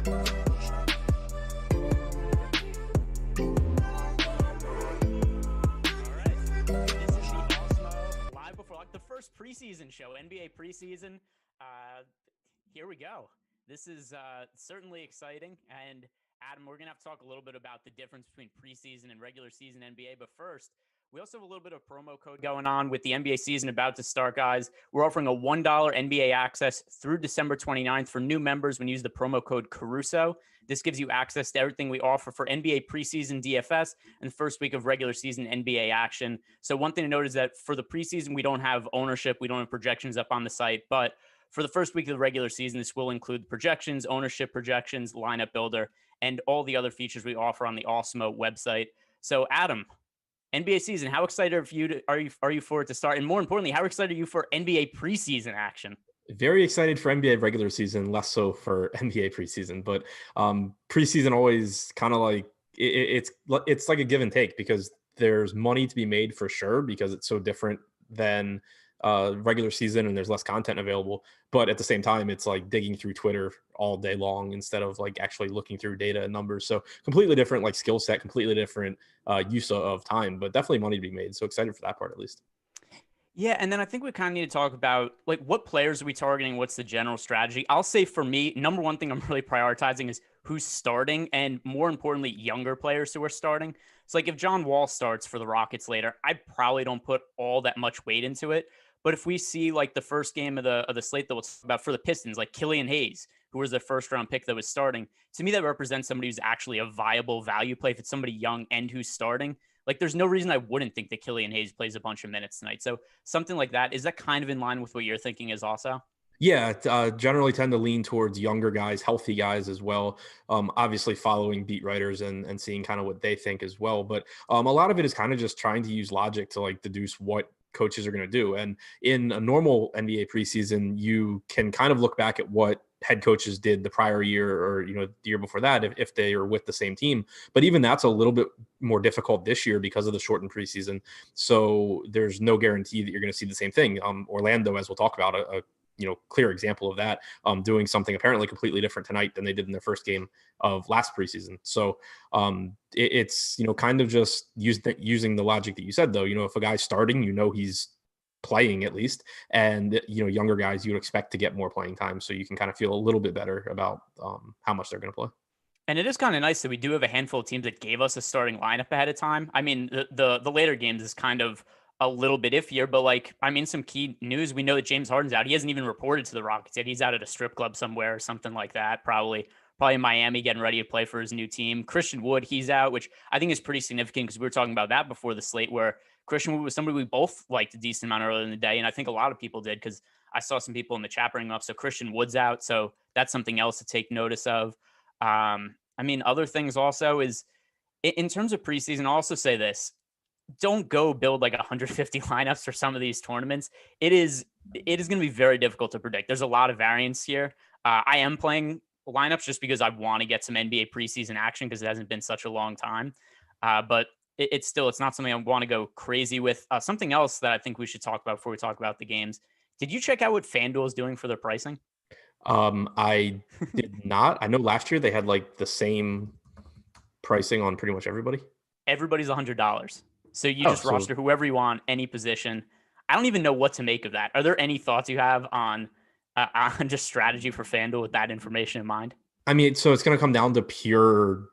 The first preseason show, NBA Preseason. Here we go. This is certainly exciting. And Adam, we're going to have to talk a little bit about the difference between preseason and regular season NBA. But first, we also have a little bit of promo code going on with the NBA season about to start, guys. We're offering a $1 NBA access through December 29th for new members when you use the promo code Caruso. This gives you access to everything we offer for NBA preseason DFS and the first week of regular season NBA action. So one thing to note is that for the preseason, we don't have ownership. We don't have projections up on the site. But for the first week of the regular season, this will include projections, ownership projections, lineup builder, and all the other features we offer on the Awesemo website. So Adam, NBA season, how excited are you for it to start? And more importantly, how excited are you for NBA preseason action? Very excited for NBA regular season, less so for NBA preseason. But preseason always kind of like it's like a give and take, because there's money to be made for sure, because it's so different than regular season and there's less content available. But at the same time, it's like digging through Twitter all day long instead of like actually looking through data and numbers. So completely different like skill set, completely different use of time, but definitely money to be made. So excited for that part at least. Yeah, and then I think we kind of need to talk about, like, what players are we targeting? What's the general strategy? I'll say for me, number one thing I'm really prioritizing is who's starting, and more importantly, younger players who are starting. So, like, if John Wall starts for the Rockets later, I probably don't put all that much weight into it. But if we see, like, the first game of the slate that we'll talk about for the Pistons, like Killian Hayes, who was their first-round pick that was starting, to me, that represents somebody who's actually a viable value play if it's somebody young and who's starting. Like, there's no reason I wouldn't think that Killian Hayes plays a bunch of minutes tonight. So something like that, is that kind of in line with what you're thinking is also? Yeah, generally tend to lean towards younger guys, healthy guys as well. Obviously following beat writers and seeing kind of what they think as well. But a lot of it is kind of just trying to use logic to like deduce what coaches are going to do. And in a normal NBA preseason, you can kind of look back at what head coaches did the prior year or, the year before that, if they are with the same team. But even that's a little bit more difficult this year because of the shortened preseason. So there's no guarantee that you're going to see the same thing. Orlando, as we'll talk about, a clear example of that, doing something apparently completely different tonight than they did in their first game of last preseason. So it's, kind of just using the logic that you said, though. If a guy's starting, he's playing at least, and younger guys you'd expect to get more playing time, so you can kind of feel a little bit better about how much they're going to play. And it is kind of nice that we do have a handful of teams that gave us a starting lineup ahead of time. I mean, the later games is kind of a little bit iffier, but some key news. We know that James Harden's out. He hasn't even reported to the Rockets yet. He's out at a strip club somewhere or something like that, probably in Miami, getting ready to play for his new team. Christian Wood, he's out, which I think is pretty significant because we were talking about that before the slate, where Christian Wood was somebody we both liked a decent amount earlier in the day, and I think a lot of people did because I saw some people in the chat bring him up. So Christian Wood's out, so that's something else to take notice of. Other things also is, in terms of preseason, I'll also say this: don't go build like 150 lineups for some of these tournaments. It is going to be very difficult to predict. There's a lot of variance here. I am playing lineups just because I want to get some NBA preseason action because it hasn't been such a long time. But it's not something I want to go crazy with. Something else that I think we should talk about before we talk about the games. Did you check out what FanDuel is doing for their pricing? I did not. I know last year they had like the same pricing on pretty much everybody. Everybody's $100. So you just roster whoever you want, any position. I don't even know what to make of that. Are there any thoughts you have on just strategy for FanDuel with that information in mind? So it's going to come down to pure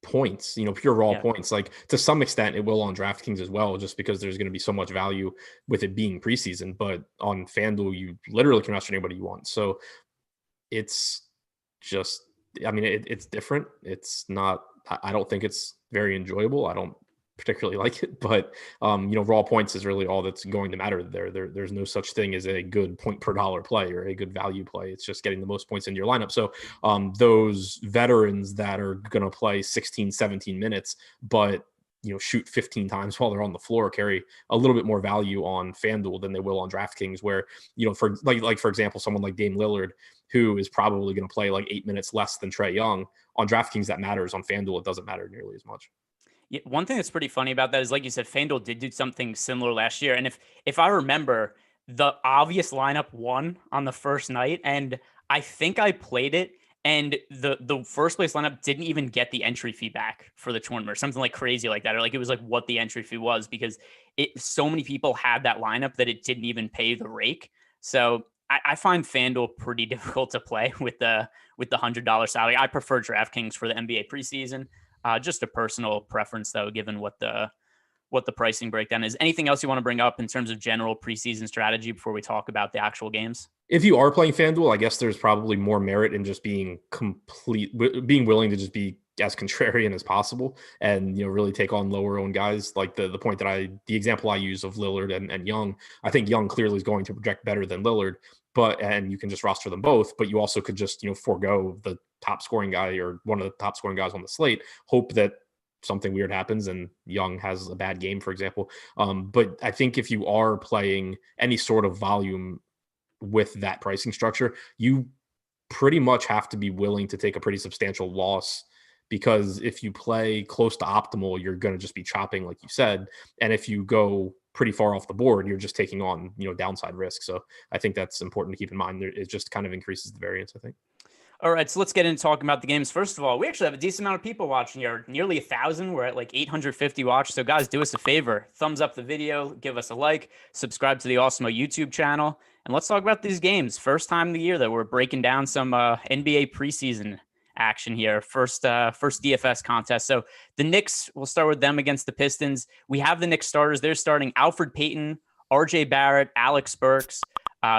points, pure raw points. Like, to some extent it will on DraftKings as well, just because there's going to be so much value with it being preseason. But on FanDuel, you literally can roster anybody you want. So it's just, it's different. It's not, I don't think it's very enjoyable. I don't particularly like it, but raw points is really all that's going to matter there. There's no such thing as a good point per dollar play or a good value play. It's just getting the most points in your lineup. So those veterans that are going to play 16, 17 minutes, but shoot 15 times while they're on the floor, carry a little bit more value on FanDuel than they will on DraftKings, where, for example, someone like Dame Lillard, who is probably going to play like 8 minutes less than Trae Young. On DraftKings, that matters. On FanDuel, it doesn't matter nearly as much. Yeah, one thing that's pretty funny about that is, like you said, FanDuel did do something similar last year. And if I remember, the obvious lineup won on the first night, and I think I played it, And the first place lineup didn't even get the entry fee back for the tournament or something like crazy like that. Or like it was like what the entry fee was because so many people had that lineup that it didn't even pay the rake. So I find FanDuel pretty difficult to play with the $100 salary. I prefer DraftKings for the NBA preseason. Just a personal preference though, given what the pricing breakdown is. Anything else you want to bring up in terms of general preseason strategy before we talk about the actual games? If you are playing FanDuel, I guess there's probably more merit in just being willing to just be as contrarian as possible and, really take on lower owned guys. Like the point that the example I use of Lillard and Young, I think Young clearly is going to project better than Lillard, and you can just roster them both, but you also could just, forego the top scoring guy or one of the top scoring guys on the slate, hope that something weird happens and Young has a bad game, for example. But I think if you are playing any sort of volume with that pricing structure, you pretty much have to be willing to take a pretty substantial loss, because if you play close to optimal, you're going to just be chopping, like you said. And if you go pretty far off the board, you're just taking on, downside risk. So I think that's important to keep in mind. It just kind of increases the variance, I think. All right, so let's get into talking about the games. First of all, we actually have a decent amount of people watching here, nearly 1,000. We're at like 850 watch. So guys, do us a favor, thumbs up the video, give us a like, subscribe to the Awesemo YouTube channel, and let's talk about these games. First time of the year that we're breaking down some NBA preseason action here. First DFS contest. So the Knicks, we'll start with them against the Pistons. We have the Knicks starters. They're starting Alfred Payton, RJ Barrett, Alex Burks,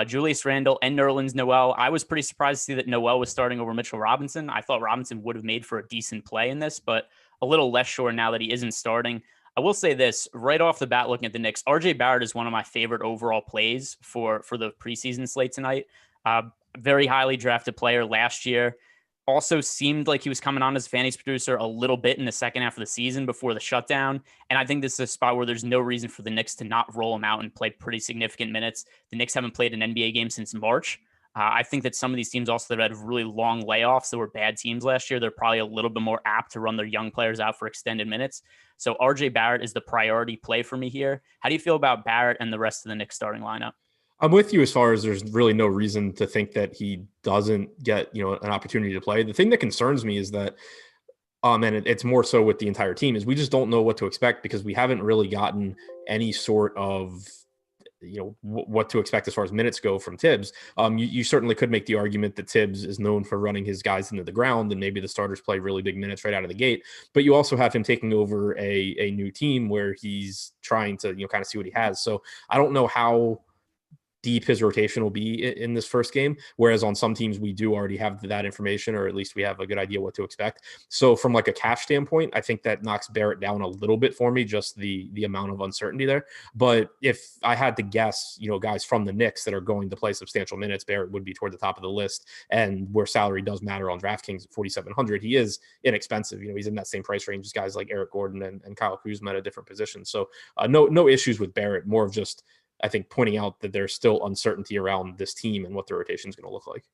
Julius Randle, and Nerlens Noel. I was pretty surprised to see that Noel was starting over Mitchell Robinson. I thought Robinson would have made for a decent play in this, but a little less sure now that he isn't starting. I will say this right off the bat, looking at the Knicks, RJ Barrett is one of my favorite overall plays for the preseason slate tonight. Very highly drafted player last year. Also seemed like he was coming on as a fantasy producer a little bit in the second half of the season before the shutdown. And I think this is a spot where there's no reason for the Knicks to not roll him out and play pretty significant minutes. The Knicks haven't played an NBA game since March. I think that some of these teams also that had really long layoffs that were bad teams last year, they're probably a little bit more apt to run their young players out for extended minutes. So RJ Barrett is the priority play for me here. How do you feel about Barrett and the rest of the Knicks starting lineup? I'm with you as far as there's really no reason to think that he doesn't get, an opportunity to play. The thing that concerns me is that, and it's more so with the entire team, is we just don't know what to expect because we haven't really gotten any sort of, what to expect as far as minutes go from Tibbs. You certainly could make the argument that Tibbs is known for running his guys into the ground and maybe the starters play really big minutes right out of the gate, but you also have him taking over a new team where he's trying to, kind of see what he has. So I don't know how deep his rotation will be in this first game, whereas on some teams we do already have that information, or at least we have a good idea what to expect. So from like a cash standpoint, I think that knocks Barrett down a little bit for me, just the amount of uncertainty there. But if I had to guess, guys from the Knicks that are going to play substantial minutes, Barrett would be toward the top of the list. And where salary does matter on DraftKings at 4,700, he is inexpensive. He's in that same price range as guys like Eric Gordon and Kyle Kuzma at a different position. So no issues with Barrett, more of just, I think, pointing out that there's still uncertainty around this team and what the rotation is going to look like.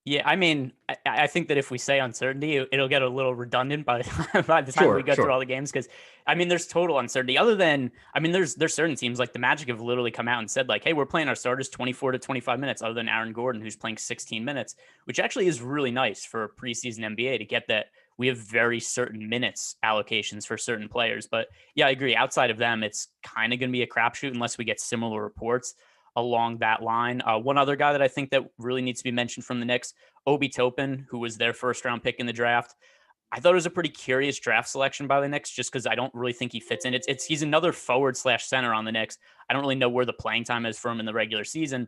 Yeah, I mean, I think that if we say uncertainty, it'll get a little redundant by the time we go through all the games. Because, there's total uncertainty. Other than, there's certain teams like the Magic have literally come out and said, like, hey, we're playing our starters 24 to 25 minutes, other than Aaron Gordon, who's playing 16 minutes, which actually is really nice for preseason NBA to get that. We have very certain minutes allocations for certain players. But yeah, I agree. Outside of them, it's kind of going to be a crapshoot unless we get similar reports along that line. One other guy that I think that really needs to be mentioned from the Knicks, Obi Toppin, who was their first round pick in the draft. I thought it was a pretty curious draft selection by the Knicks, just because I don't really think he fits in. He's another forward/center on the Knicks. I don't really know where the playing time is for him in the regular season.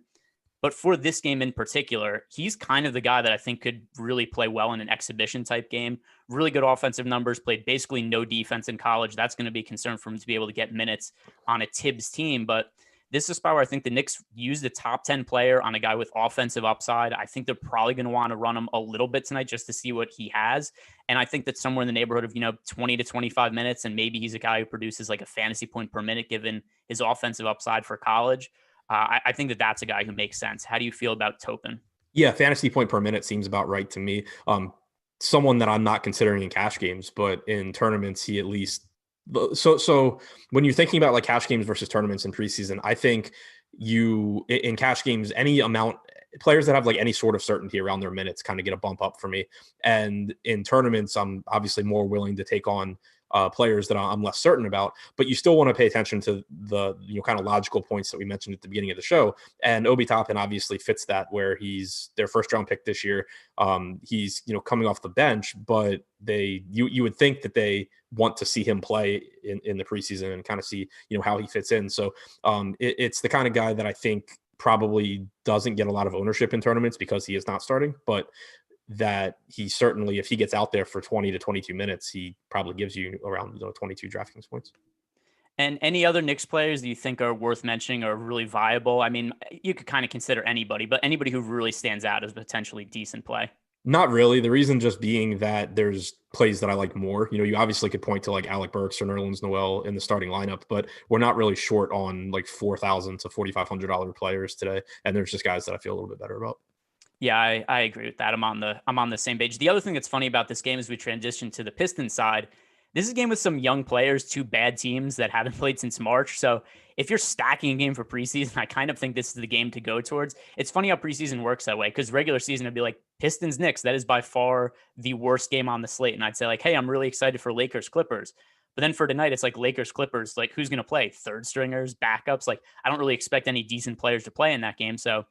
But for this game in particular, he's kind of the guy that I think could really play well in an exhibition type game. Really good offensive numbers, played basically no defense in college. That's going to be a concern for him to be able to get minutes on a Tibbs team. But this is a spot where I think the Knicks use the top 10 player on a guy with offensive upside. I think they're probably going to want to run him a little bit tonight just to see what he has. And I think that somewhere in the neighborhood of, 20 to 25 minutes, and maybe he's a guy who produces like a fantasy point per minute given his offensive upside for college. I think that that's a guy who makes sense. How do you feel about Toppin? Yeah, fantasy point per minute seems about right to me. Someone that I'm not considering in cash games, but in tournaments, he at least. So when you're thinking about like cash games versus tournaments in preseason, I think in cash games, any amount players that have like any sort of certainty around their minutes kind of get a bump up for me. And in tournaments, I'm obviously more willing to take on players that I'm less certain about, but you still want to pay attention to the kind of logical points that we mentioned at the beginning of the show. And Obi Toppin obviously fits that, where he's their first round pick this year. He's coming off the bench, but you would think that they want to see him play in the preseason and kind of see how he fits in. So it's the kind of guy that I think probably doesn't get a lot of ownership in tournaments because he is not starting, but that he certainly, if he gets out there for 20 to 22 minutes, he probably gives you around 22 DraftKings points. And any other Knicks players that you think are worth mentioning or really viable? I mean, you could kind of consider anybody, but anybody who really stands out as potentially decent play. Not really. The reason just being that there's plays that I like more. You obviously could point to like Alec Burks or Nerlens Noel in the starting lineup, but we're not really short on like $4,000 to $4,500 players today. And there's just guys that I feel a little bit better about. Yeah, I agree with that. I'm on the same page. The other thing that's funny about this game as we transition to the Pistons side, this is a game with some young players, two bad teams that haven't played since March. So if you're stacking a game for preseason, I kind of think this is the game to go towards. It's funny how preseason works that way, because regular season would be like Pistons Knicks. That is by far the worst game on the slate. And I'd say like, hey, I'm really excited for Lakers Clippers. But then for tonight, it's like Lakers Clippers. Like, who's going to play? Third stringers, backups? Like, I don't really expect any decent players to play in that game. So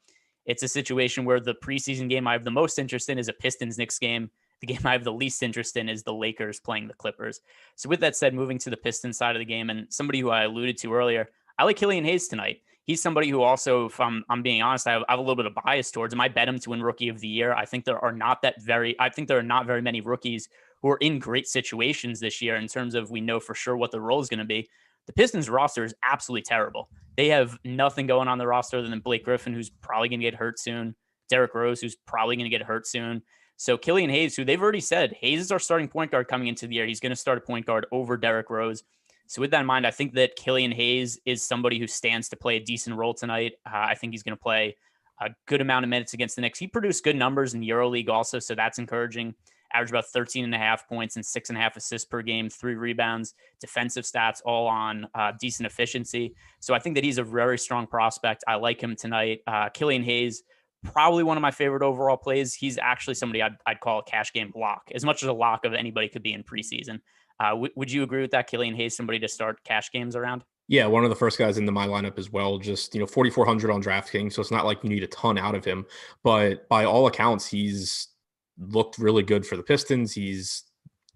it's a situation where the preseason game I have the most interest in is a Pistons Knicks game. The game I have the least interest in is the Lakers playing the Clippers. So with that said, moving to the Pistons side of the game, and somebody who I alluded to earlier, I like Killian Hayes tonight. He's somebody who also, if I'm being honest, I have a little bit of bias towards him. I bet him to win Rookie of the Year. I think there are not very many rookies who are in great situations this year in terms of we know for sure what the role is going to be. The Pistons roster is absolutely terrible. They have nothing going on the roster other than Blake Griffin, who's probably going to get hurt soon. Derrick Rose, who's probably going to get hurt soon. So Killian Hayes, who they've already said, Hayes is our starting point guard coming into the year. He's going to start a point guard over Derrick Rose. So with that in mind, I think that Killian Hayes is somebody who stands to play a decent role tonight. I think he's going to play a good amount of minutes against the Knicks. He produced good numbers in EuroLeague also, so that's encouraging. Averaged about 13.5 points and 6.5 assists per game, 3 rebounds, defensive stats, all on decent efficiency. So I think that he's a very strong prospect. I like him tonight. Killian Hayes, probably one of my favorite overall plays. He's actually somebody I'd call a cash game lock, as much as a lock of anybody could be in preseason. Would you agree with that? Killian Hayes, somebody to start cash games around? Yeah, one of the first guys into my lineup as well. Just 4,400 on DraftKings, so it's not like you need a ton out of him. But by all accounts, he's looked really good for the Pistons. He's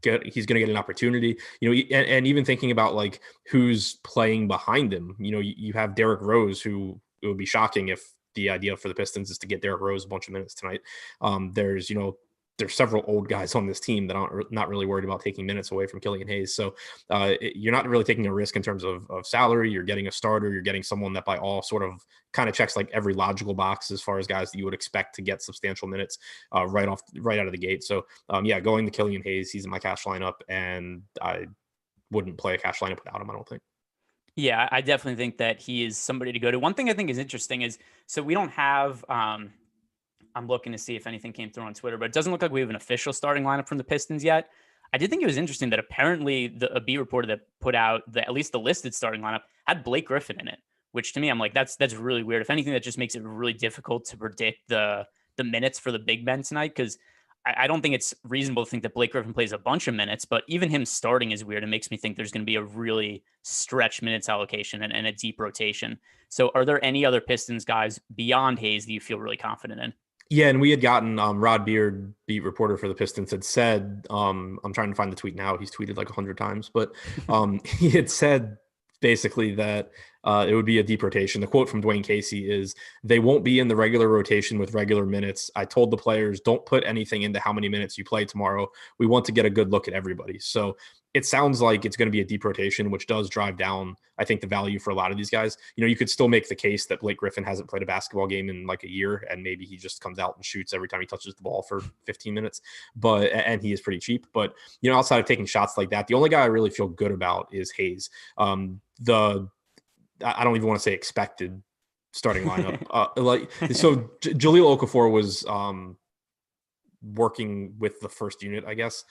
going to get an opportunity. And even thinking about like who's playing behind him. You have Derrick Rose, who it would be shocking if the idea for the Pistons is to get Derrick Rose a bunch of minutes tonight. There's several old guys on this team that aren't not really worried about taking minutes away from Killian Hayes. So you're not really taking a risk in terms of salary. You're getting a starter. You're getting someone that by all sort of kind of checks like every logical box as far as guys that you would expect to get substantial minutes right out of the gate. So going to Killian Hayes, he's in my cash lineup, and I wouldn't play a cash lineup without him, I don't think. Yeah, I definitely think that he is somebody to go to. One thing I think is interesting is, so we don't have, I'm looking to see if anything came through on Twitter, but it doesn't look like we have an official starting lineup from the Pistons yet. I did think it was interesting that apparently a beat reporter that put out at least the listed starting lineup had Blake Griffin in it, which to me, I'm like, that's really weird. If anything, that just makes it really difficult to predict the minutes for the big men tonight, because I don't think it's reasonable to think that Blake Griffin plays a bunch of minutes, but even him starting is weird. It makes me think there's going to be a really stretched minutes allocation and a deep rotation. So are there any other Pistons guys beyond Hayes that you feel really confident in? Yeah, and we had gotten Rod Beard, beat reporter for the Pistons, had said, I'm trying to find the tweet now. He's tweeted like 100 times, but he had said basically that it would be a deep rotation. The quote from Dwayne Casey is, "They won't be in the regular rotation with regular minutes. I told the players, don't put anything into how many minutes you play tomorrow. We want to get a good look at everybody." So it sounds like it's going to be a deep rotation, which does drive down, I think, the value for a lot of these guys. You could still make the case that Blake Griffin hasn't played a basketball game in like a year, and maybe he just comes out and shoots every time he touches the ball for 15 minutes. And he is pretty cheap. But, outside of taking shots like that, the only guy I really feel good about is Hayes. I don't even want to say expected starting lineup. Jahlil Okafor was working with the first unit, I guess.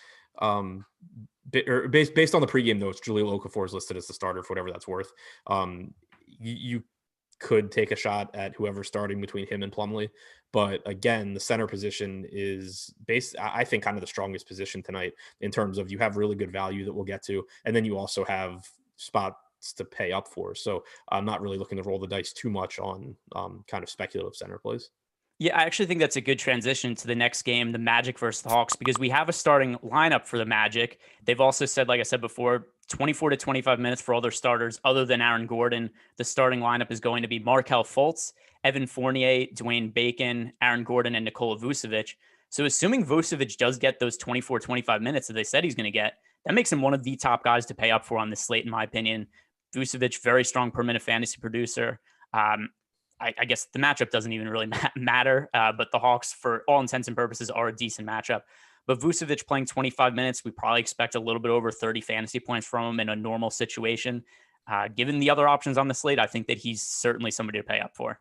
Based on the pregame notes, Jahlil Okafor is listed as the starter for whatever that's worth. You could take a shot at whoever's starting between him and Plumlee. But again, the center position is I think, kind of the strongest position tonight in terms of you have really good value that we'll get to. And then you also have spots to pay up for. So I'm not really looking to roll the dice too much on kind of speculative center plays. Yeah, I actually think that's a good transition to the next game, the Magic versus the Hawks, because we have a starting lineup for the Magic. They've also said, like I said before, 24 to 25 minutes for all their starters other than Aaron Gordon. The starting lineup is going to be Markelle Fultz, Evan Fournier, Dwayne Bacon, Aaron Gordon, and Nikola Vucevic. So assuming Vucevic does get those 24, 25 minutes that they said he's going to get, that makes him one of the top guys to pay up for on this slate, in my opinion. Vucevic, very strong per minute fantasy producer. I guess the matchup doesn't even really matter, but the Hawks, for all intents and purposes, are a decent matchup. But Vucevic playing 25 minutes, we probably expect a little bit over 30 fantasy points from him in a normal situation. Given the other options on the slate, I think that he's certainly somebody to pay up for.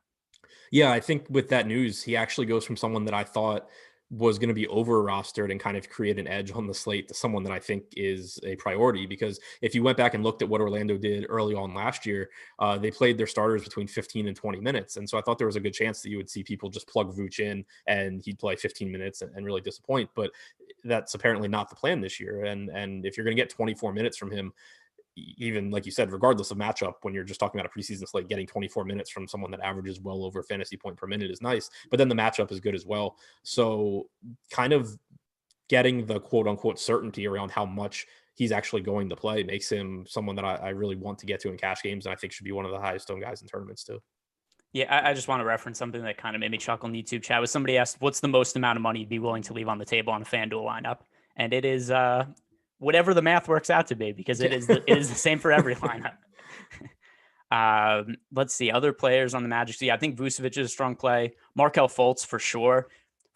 Yeah, I think with that news, he actually goes from someone that I thought was going to be over rostered and kind of create an edge on the slate to someone that I think is a priority. Because if you went back and looked at what Orlando did early on last year, they played their starters between 15 and 20 minutes. And so I thought there was a good chance that you would see people just plug Vooch in and he'd play 15 minutes and really disappoint. But that's apparently not the plan this year. And if you're going to get 24 minutes from him, even like you said, regardless of matchup, when you're just talking about a preseason slate, getting 24 minutes from someone that averages well over fantasy point per minute is nice, but then the matchup is good as well. So kind of getting the quote unquote certainty around how much he's actually going to play makes him someone that I really want to get to in cash games. And I think should be one of the highest owned guys in tournaments too. Yeah, I just want to reference something that kind of made me chuckle in the YouTube chat. Was somebody asked, what's the most amount of money you'd be willing to leave on the table on a FanDuel lineup? And it is whatever the math works out to be, because it is the same for every lineup. Let's see, other players on the Magic. So yeah, I think Vucevic is a strong play. Markelle Fultz for sure.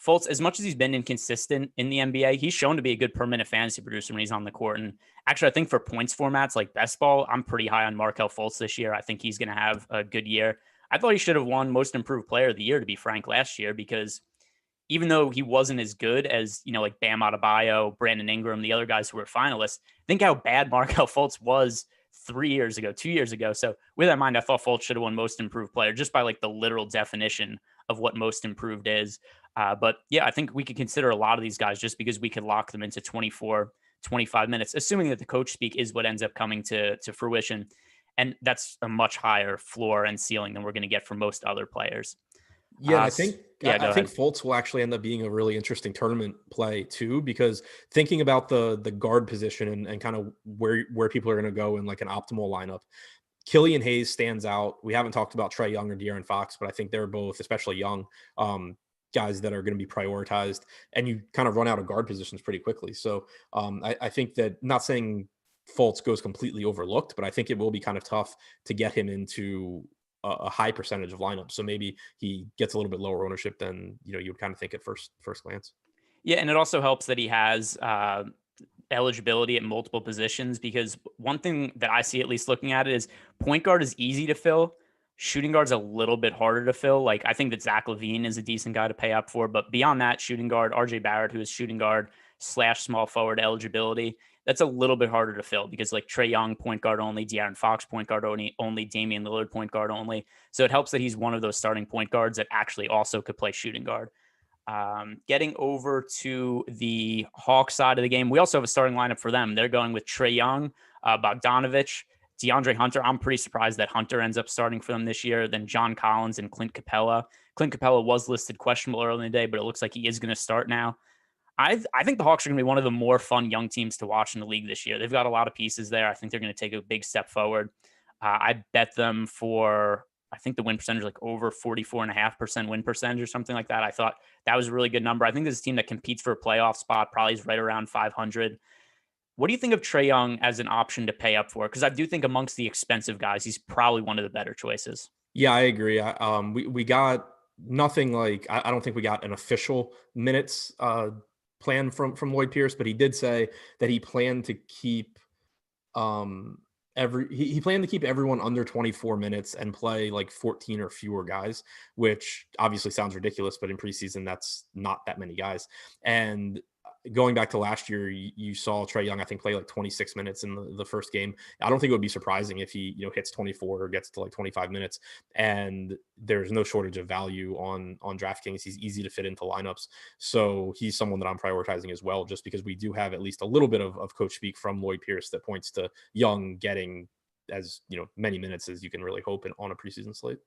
Fultz, as much as he's been inconsistent in the NBA, he's shown to be a good per minute fantasy producer when he's on the court. And actually, I think for points formats like best ball, I'm pretty high on Markelle Fultz this year. I think he's going to have a good year. I thought he should have won most improved player of the year, to be frank, last year, because even though he wasn't as good as, like Bam Adebayo, Brandon Ingram, the other guys who were finalists, think how bad Markelle Fultz was 2 years ago. So with that in mind, I thought Fultz should have won most improved player just by like the literal definition of what most improved is. But yeah, I think we could consider a lot of these guys just because we could lock them into 24, 25 minutes, assuming that the coach speak is what ends up coming to fruition. And that's a much higher floor and ceiling than we're going to get from most other players. Yeah, I think ahead. Fultz will actually end up being a really interesting tournament play too, because thinking about the guard position and kind of where people are going to go in like an optimal lineup, Killian Hayes stands out. We haven't talked about Trae Young or De'Aaron Fox, but I think they're both, especially Young, guys that are going to be prioritized, and you kind of run out of guard positions pretty quickly. So I think that, not saying Fultz goes completely overlooked, but I think it will be kind of tough to get him into a high percentage of lineups. So maybe he gets a little bit lower ownership than you would kind of think at first glance. Yeah, and it also helps that he has eligibility at multiple positions, because one thing that I see, at least looking at it, is point guard is easy to fill. Shooting guard's a little bit harder to fill. Like, I think that Zach Levine is a decent guy to pay up for, but beyond that, shooting guard, RJ Barrett, who is shooting guard / small forward eligibility, that's a little bit harder to fill, because like Trae Young, point guard only, De'Aaron Fox, point guard only, Damian Lillard, point guard only. So it helps that he's one of those starting point guards that actually also could play shooting guard. Getting over to the Hawks side of the game, we also have a starting lineup for them. They're going with Trae Young, Bogdanovich, DeAndre Hunter. I'm pretty surprised that Hunter ends up starting for them this year. Then John Collins and Clint Capella. Clint Capella was listed questionable early in the day, but it looks like he is going to start now. I think the Hawks are going to be one of the more fun young teams to watch in the league this year. They've got a lot of pieces there. I think they're going to take a big step forward. I bet them for, I think the win percentage, like over 44.5% win percentage or something like that. I thought that was a really good number. I think this is a team that competes for a playoff spot, probably is right around 500. What do you think of Trae Young as an option to pay up for? Because I do think amongst the expensive guys, he's probably one of the better choices. Yeah, I agree. We got nothing like, I don't think we got an official minutes plan from Lloyd Pierce, but he did say that he planned to keep he planned to keep everyone under 24 minutes and play like 14 or fewer guys, which obviously sounds ridiculous, but in preseason that's not that many guys. And going back to last year, you saw Trae Young, I think, play like 26 minutes in the first game. I don't think it would be surprising if he, hits 24 or gets to like 25 minutes. And there's no shortage of value on DraftKings. He's easy to fit into lineups. So he's someone that I'm prioritizing as well, just because we do have at least a little bit of coach speak from Lloyd Pierce that points to Young getting as many minutes as you can really hope on a preseason slate.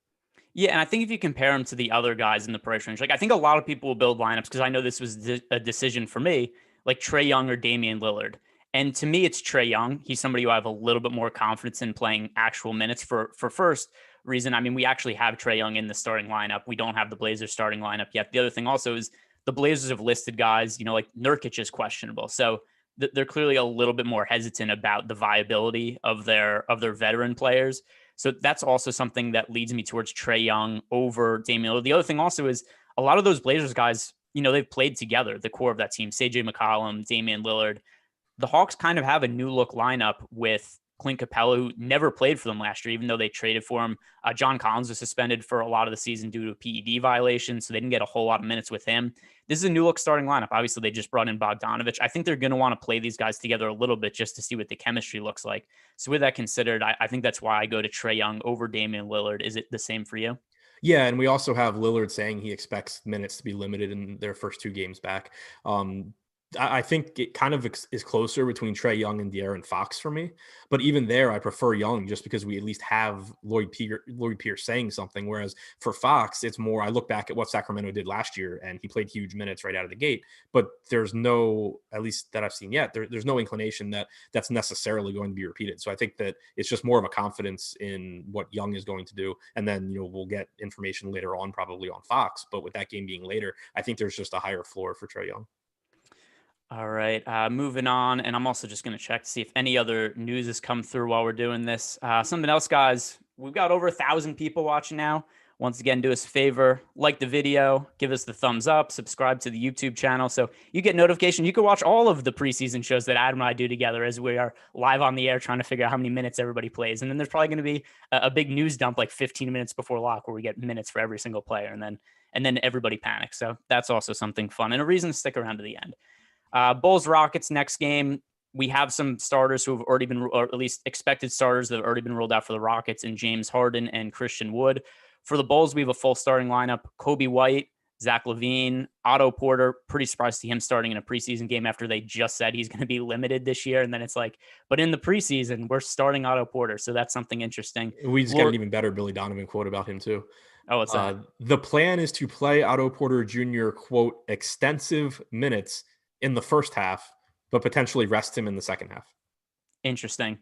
Yeah, and I think if you compare him to the other guys in the price range, like I think a lot of people will build lineups because I know this was a decision for me, like Trae Young or Damian Lillard. And to me, it's Trae Young. He's somebody who I have a little bit more confidence in playing actual minutes for first reason. I mean, we actually have Trae Young in the starting lineup. We don't have the Blazers starting lineup yet. The other thing also is the Blazers have listed guys, like Nurkic is questionable. So they're clearly a little bit more hesitant about the viability of their veteran players. So that's also something that leads me towards Trae Young over Damian Lillard. The other thing also is a lot of those Blazers guys, they've played together, the core of that team, CJ McCollum, Damian Lillard. The Hawks kind of have a new look lineup with Clint Capella, who never played for them last year, even though they traded for him. John Collins was suspended for a lot of the season due to a PED violation, so they didn't get a whole lot of minutes with him. This is a new look starting lineup. Obviously, they just brought in Bogdanovich. I think they're going to want to play these guys together a little bit just to see what the chemistry looks like. So with that considered, I think that's why I go to Trae Young over Damian Lillard. Is it the same for you? Yeah, and we also have Lillard saying he expects minutes to be limited in their first two games back. I think it kind of is closer between Trae Young and De'Aaron Fox for me. But even there, I prefer Young just because we at least have Lloyd Pierce saying something. Whereas for Fox, it's more, I look back at what Sacramento did last year and he played huge minutes right out of the gate. But there's no, at least that I've seen yet, there's no inclination that that's necessarily going to be repeated. So I think that it's just more of a confidence in what Young is going to do. And then, we'll get information later on probably on Fox. But with that game being later, I think there's just a higher floor for Trae Young. All right, moving on. And I'm also just going to check to see if any other news has come through while we're doing this. Something else, guys. We've got over 1,000 people watching now. Once again, do us a favor, like the video, give us the thumbs up, subscribe to the YouTube channel so you get notification. You can watch all of the preseason shows that Adam and I do together as we are live on the air trying to figure out how many minutes everybody plays. And then there's probably going to be a big news dump like 15 minutes before lock where we get minutes for every single player. And then everybody panics. So that's also something fun and a reason to stick around to the end. Bulls Rockets next game. We have some starters who have already been, or at least expected starters that have already been rolled out for the Rockets in James Harden and Christian Wood. For the Bulls, we have a full starting lineup: Kobe White, Zach Levine, Otto Porter. Pretty surprised to see him starting in a preseason game after they just said he's going to be limited this year. And then it's like, but in the preseason, we're starting Otto Porter. So that's something interesting. We just got an even better Billy Donovan quote about him too. Oh, what's that? The plan is to play Otto Porter Jr., quote, extensive minutes in the first half, but potentially rest him in the second half. Interesting.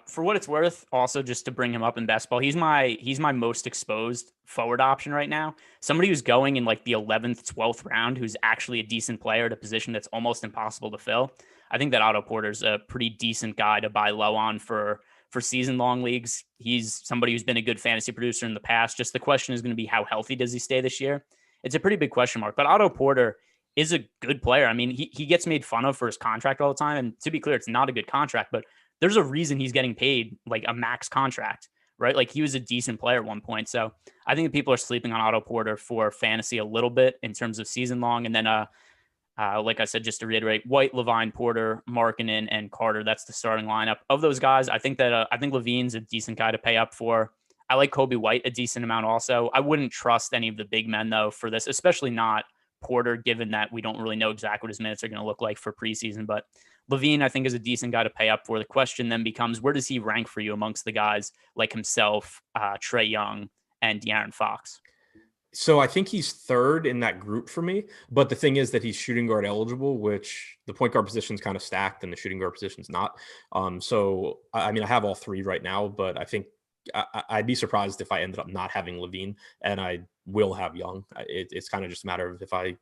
For what it's worth, also just to bring him up in basketball, he's my most exposed forward option right now. Somebody who's going in like the 11th, 12th round, who's actually a decent player at a position that's almost impossible to fill. I think that Otto Porter's a pretty decent guy to buy low on for season long leagues. He's somebody who's been a good fantasy producer in the past. Just the question is going to be how healthy does he stay this year? It's a pretty big question mark, but Otto Porter is a good player. I mean, he gets made fun of for his contract all the time. And to be clear, it's not a good contract, but there's a reason he's getting paid like a max contract, right? Like he was a decent player at one point. So I think that people are sleeping on Otto Porter for fantasy a little bit in terms of season long. And then, like I said, just to reiterate, White, Levine, Porter, Markkanen, and Carter, that's the starting lineup. Of those guys, I think Levine's a decent guy to pay up for. I like Kobe White a decent amount also. I wouldn't trust any of the big men, though, for this, especially not Porter, given that we don't really know exactly what his minutes are going to look like for preseason. But Levine, I think, is a decent guy to pay up for. The question then becomes, where does he rank for you amongst the guys like himself, Trae Young, and De'Aaron Fox? So I think he's third in that group for me. But the thing is that he's shooting guard eligible, which the point guard position is kind of stacked and the shooting guard position is not. So, I mean, I have all three right now, but I think I'd be surprised if I ended up not having Levine, and I will have Young. It's kind of just a matter of if I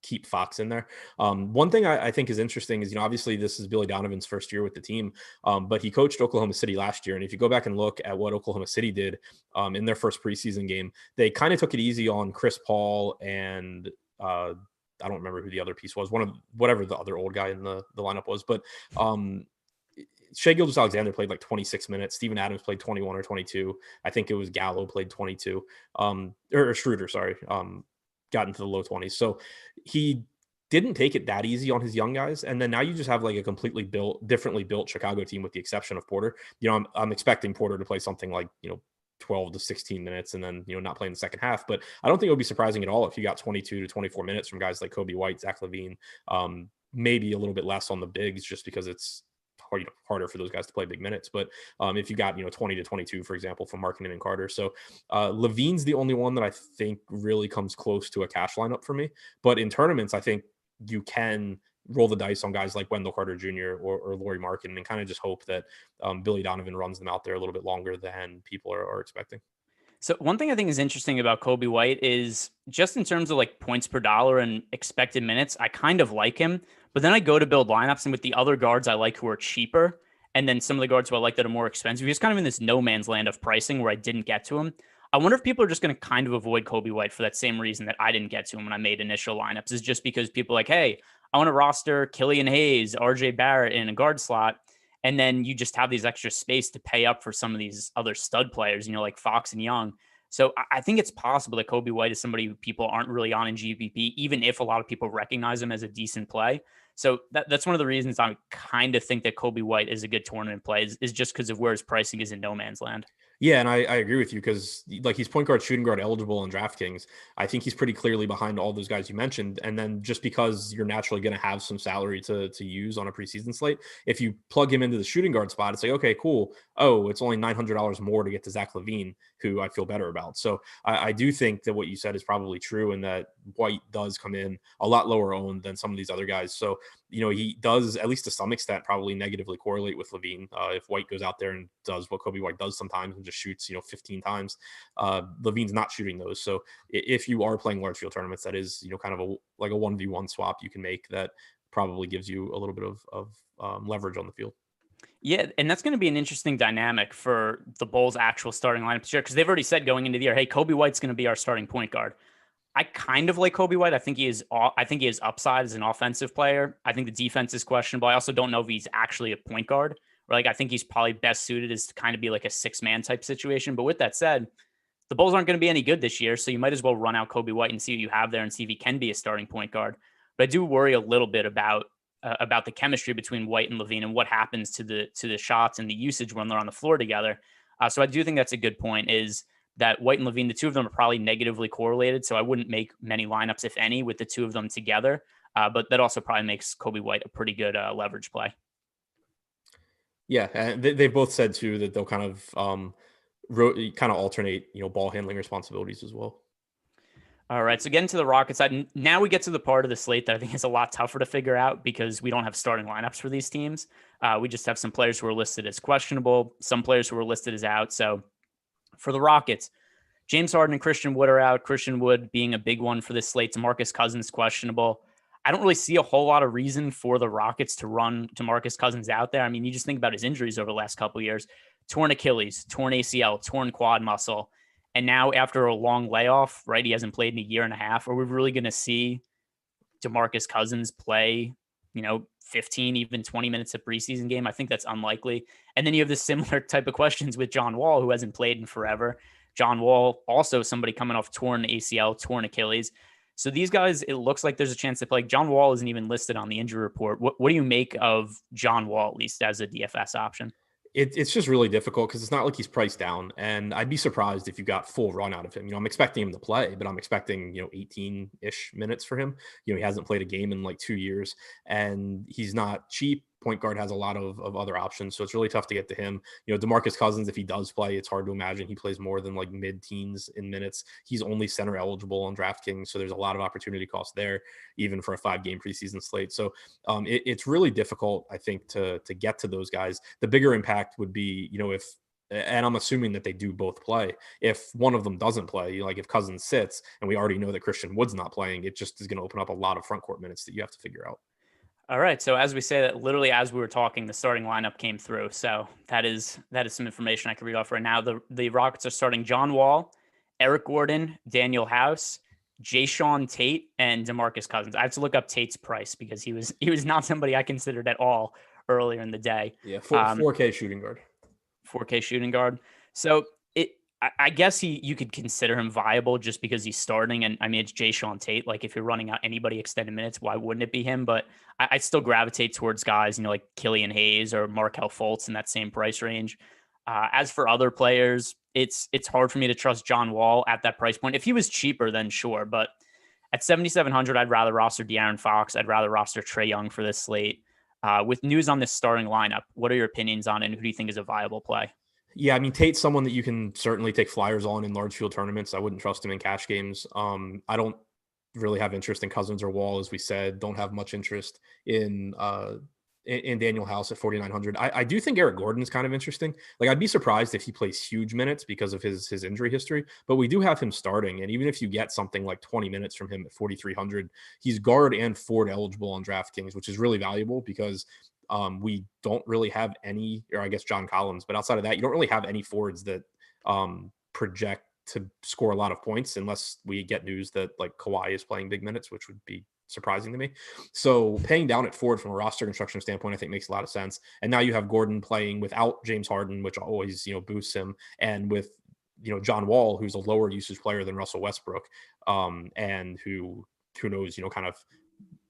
keep Fox in there. One thing I think is interesting is, obviously this is Billy Donovan's first year with the team, but he coached Oklahoma City last year. And if you go back and look at what Oklahoma City did in their first preseason game, they kind of took it easy on Chris Paul and I don't remember who the other piece was, whatever the other old guy in the lineup was, but Shai Gilgeous-Alexander played like 26 minutes. Steven Adams played 21 or 22. I think it was Gallo played 22. Or Schroeder, sorry. Got into the low 20s. So he didn't take it that easy on his young guys. And then now you just have like a completely differently built Chicago team with the exception of Porter. I'm expecting Porter to play something like, 12 to 16 minutes and then, not play in the second half. But I don't think it would be surprising at all if you got 22 to 24 minutes from guys like Kobe White, Zach Levine, maybe a little bit less on the bigs just because it's harder for those guys to play big minutes. But if you got, 20 to 22, for example, from Markkanen and Carter. So Levine's the only one that I think really comes close to a cash lineup for me. But in tournaments, I think you can roll the dice on guys like Wendell Carter Jr. or Lauri Markkanen and kind of just hope that Billy Donovan runs them out there a little bit longer than people are expecting. So one thing I think is interesting about Kobe White is just in terms of like points per dollar and expected minutes, I kind of like him. But then I go to build lineups, and with the other guards I like who are cheaper, and then some of the guards who I like that are more expensive, he's kind of in this no man's land of pricing where I didn't get to him. I wonder if people are just going to kind of avoid Kobe White for that same reason that I didn't get to him when I made initial lineups, is just because people are like, hey, I want to roster Killian Hayes, RJ Barrett in a guard slot. And then you just have these extra space to pay up for some of these other stud players, like Fox and Young. So I think it's possible that Kobe White is somebody who people aren't really on in GPP, even if a lot of people recognize him as a decent play. So that's one of the reasons I kind of think that Kobe White is a good tournament play is just because of where his pricing is in no man's land. Yeah, and I agree with you because like he's point guard, shooting guard eligible in DraftKings. I think he's pretty clearly behind all those guys you mentioned. And then just because you're naturally going to have some salary to use on a preseason slate, if you plug him into the shooting guard spot, it's like, okay, cool. Oh, it's only $900 more to get to Zach Levine, who I feel better about. So I do think that what you said is probably true and that White does come in a lot lower owned than some of these other guys. So, he does, at least to some extent, probably negatively correlate with Levine. If White goes out there and does what Kobe White does sometimes and just shoots, 15 times, Levine's not shooting those. So if you are playing large field tournaments, that is, kind of like a 1v1 swap you can make that probably gives you a little bit of leverage on the field. Yeah, and that's going to be an interesting dynamic for the Bulls' actual starting lineup this year because they've already said going into the year, hey, Kobe White's going to be our starting point guard. I kind of like Kobe White. I think he is upside as an offensive player. I think the defense is questionable. I also don't know if he's actually a point guard. Or like I think he's probably best suited as to kind of be like a 6-man type situation. But with that said, the Bulls aren't going to be any good this year, so you might as well run out Kobe White and see what you have there and see if he can be a starting point guard. But I do worry a little bit about the chemistry between White and Levine and what happens to the shots and the usage when they're on the floor together. So I do think that's a good point. Is that White and Levine, the two of them are probably negatively correlated. So I wouldn't make many lineups, if any, with the two of them together. But that also probably makes Kobe White a pretty good leverage play. Yeah, and they've both said too that they'll kind of alternate, ball handling responsibilities as well. All right, so getting to the Rockets side, now we get to the part of the slate that I think is a lot tougher to figure out because we don't have starting lineups for these teams. We just have some players who are listed as questionable, some players who are listed as out. So for the Rockets, James Harden and Christian Wood are out. Christian Wood being a big one for this slate. DeMarcus Cousins questionable. I don't really see a whole lot of reason for the Rockets to run DeMarcus Cousins out there. I mean, you just think about his injuries over the last couple of years. Torn Achilles, torn ACL, torn quad muscle. And now after a long layoff, right, he hasn't played in a year and a half. Are we really going to see DeMarcus Cousins play, 15, even 20 minutes a preseason game? I think that's unlikely. And then you have this similar type of questions with John Wall, who hasn't played in forever. John Wall, also somebody coming off torn ACL, torn Achilles. So these guys, it looks like there's a chance to play. John Wall isn't even listed on the injury report. What do you make of John Wall, at least as a DFS option? It's just really difficult because it's not like he's priced down. And I'd be surprised if you got full run out of him. I'm expecting him to play, but I'm expecting, 18-ish minutes for him. He hasn't played a game in like 2 years and he's not cheap. Point guard has a lot of other options. So it's really tough to get to him. DeMarcus Cousins, if he does play, it's hard to imagine he plays more than like mid-teens in minutes. He's only center eligible on DraftKings. So there's a lot of opportunity cost there, even for a 5-game preseason slate. So it's really difficult, I think, to get to those guys. The bigger impact would be, if, and I'm assuming that they do both play. If one of them doesn't play, like if Cousins sits and we already know that Christian Wood's not playing, it just is going to open up a lot of front court minutes that you have to figure out. All right. So as we say that, literally as we were talking, the starting lineup came through. So that is some information I can read off right now. The Rockets are starting John Wall, Eric Gordon, Daniel House, Jayshawn Tate, and DeMarcus Cousins. I have to look up Tate's price because he was not somebody I considered at all earlier in the day. Yeah, 4K shooting guard. 4K shooting guard. So I guess you could consider him viable just because he's starting. And I mean, it's Jayshawn Tate. Like if you're running out anybody extended minutes, why wouldn't it be him? But I still gravitate towards guys, like Killian Hayes or Markelle Fultz in that same price range. As for other players, it's hard for me to trust John Wall at that price point. If he was cheaper, then sure. But at 7,700, I'd rather roster De'Aaron Fox. I'd rather roster Trae Young for this slate. With news on this starting lineup, what are your opinions on it? And who do you think is a viable play? Yeah, I mean, Tate's someone that you can certainly take flyers on in large field tournaments. I wouldn't trust him in cash games. I don't really have interest in Cousins or Wall, as we said. Don't have much interest in Daniel House at 4,900. I do think Eric Gordon is kind of interesting. Like, I'd be surprised if he plays huge minutes because of his injury history, but we do have him starting. And even if you get something like 20 minutes from him at 4,300, he's guard and forward eligible on DraftKings, which is really valuable because we don't really have any, or I guess John Collins, but outside of that, you don't really have any forwards that project to score a lot of points unless we get news that like Kawhi is playing big minutes, which would be surprising to me. So paying down at forward from a roster construction standpoint, I think makes a lot of sense. And now you have Gordon playing without James Harden, which always, boosts him. And with, John Wall, who's a lower usage player than Russell Westbrook, and who knows, kind of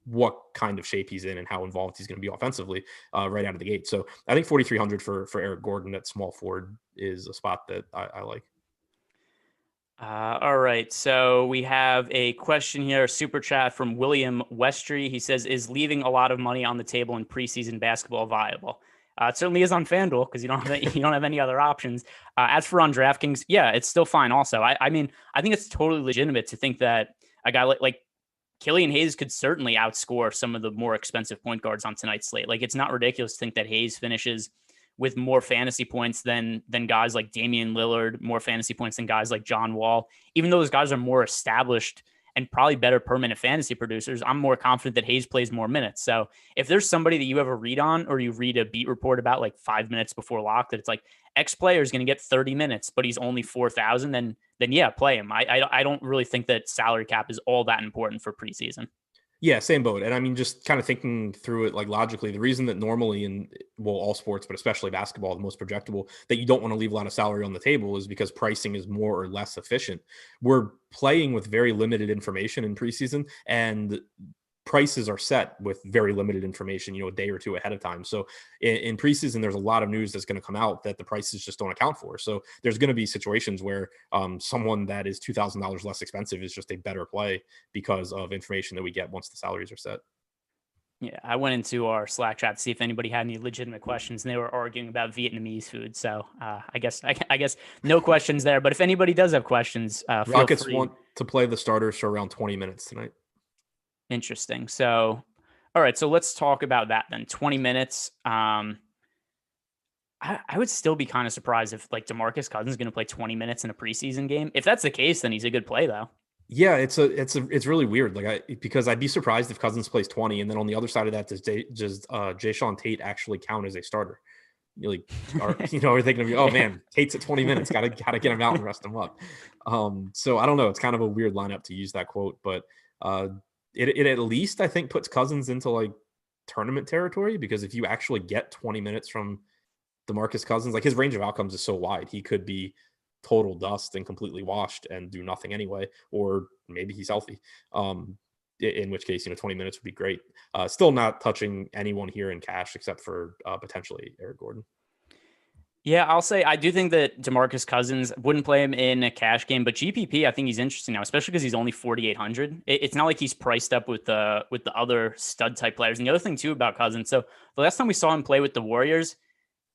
what kind of shape he's in and how involved he's going to be offensively right out of the gate. So I think 4,300 for Eric Gordon at small forward is a spot that I like. All right. So we have a question here, a super chat from William Westry. He says, is leaving a lot of money on the table in preseason basketball viable? It certainly is on FanDuel because you don't have any other options. As for on DraftKings, yeah, it's still fine. Also, I mean, I think it's totally legitimate to think that a guy like Killian Hayes could certainly outscore some of the more expensive point guards on tonight's slate. Like, it's not ridiculous to think that Hayes finishes with more fantasy points than guys like Damian Lillard, more fantasy points than guys like John Wall. Even though those guys are more established and probably better permanent fantasy producers, I'm more confident that Hayes plays more minutes. So if there's somebody that you have a read on, or you read a beat report about like 5 minutes before lock, that it's like X player is going to get 30 minutes, but he's only 4,000, then yeah, play him. I don't really think that salary cap is all that important for preseason. Yeah, same boat. And I mean, just kind of thinking through it like logically, the reason that normally in all sports, but especially basketball, the most projectable, that you don't want to leave a lot of salary on the table is because pricing is more or less efficient. We're playing with very limited information in preseason, and prices are set with very limited information, a day or two ahead of time. So in preseason, there's a lot of news that's going to come out that the prices just don't account for. So there's going to be situations where someone that is $2,000 less expensive is just a better play because of information that we get once the salaries are set. Yeah, I went into our Slack chat to see if anybody had any legitimate questions, and they were arguing about Vietnamese food. So I guess no questions there. But if anybody does have questions, Rockets want to play the starters for around 20 minutes tonight. Interesting. So, all right. So let's talk about that then. 20 minutes. I would still be kind of surprised if like DeMarcus Cousins is going to play 20 minutes in a preseason game. If that's the case, then he's a good play though. Yeah, it's really weird. Because I'd be surprised if Cousins plays 20, and then on the other side of that, does Jayshawn Tate actually count as a starter? We're thinking of, oh man, Tate's at 20 minutes, gotta get him out and rest him up. So I don't know. It's kind of a weird lineup to use that quote, but it at least I think puts Cousins into like tournament territory, because if you actually get 20 minutes from DeMarcus Cousins, like his range of outcomes is so wide, he could be total dust and completely washed and do nothing anyway, or maybe he's healthy. In which case, 20 minutes would be great. Still not touching anyone here in cash except for potentially Eric Gordon. Yeah, I'll say I do think that DeMarcus Cousins, wouldn't play him in a cash game, but GPP, I think he's interesting now, especially because he's only 4,800. It's not like he's priced up with the other stud type players. And the other thing too about Cousins, so the last time we saw him play with the Warriors,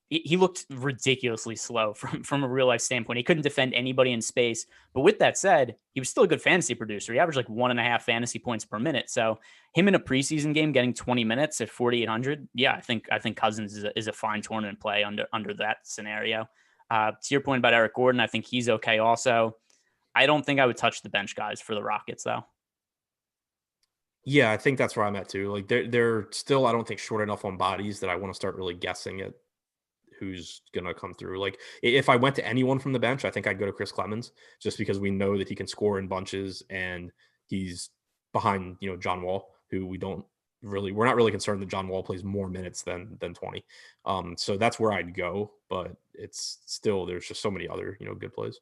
he looked ridiculously slow from a real life standpoint. He couldn't defend anybody in space. But with that said, he was still a good fantasy producer. He averaged like 1.5 fantasy points per minute. So him in a preseason game getting 20 minutes at 4,800, yeah, I think Cousins is a fine tournament play under that scenario. To your point about Eric Gordon, I think he's okay also. I don't think I would touch the bench guys for the Rockets though. Yeah, I think that's where I'm at too. Like they're still, I don't think, short enough on bodies that I want to start really guessing at who's going to come through. Like if I went to anyone from the bench, I think I'd go to Chris Clemens, just because we know that he can score in bunches, and he's behind, John Wall, who we're not really concerned that John Wall plays more minutes than 20. So that's where I'd go, but it's still, there's just so many other, good plays.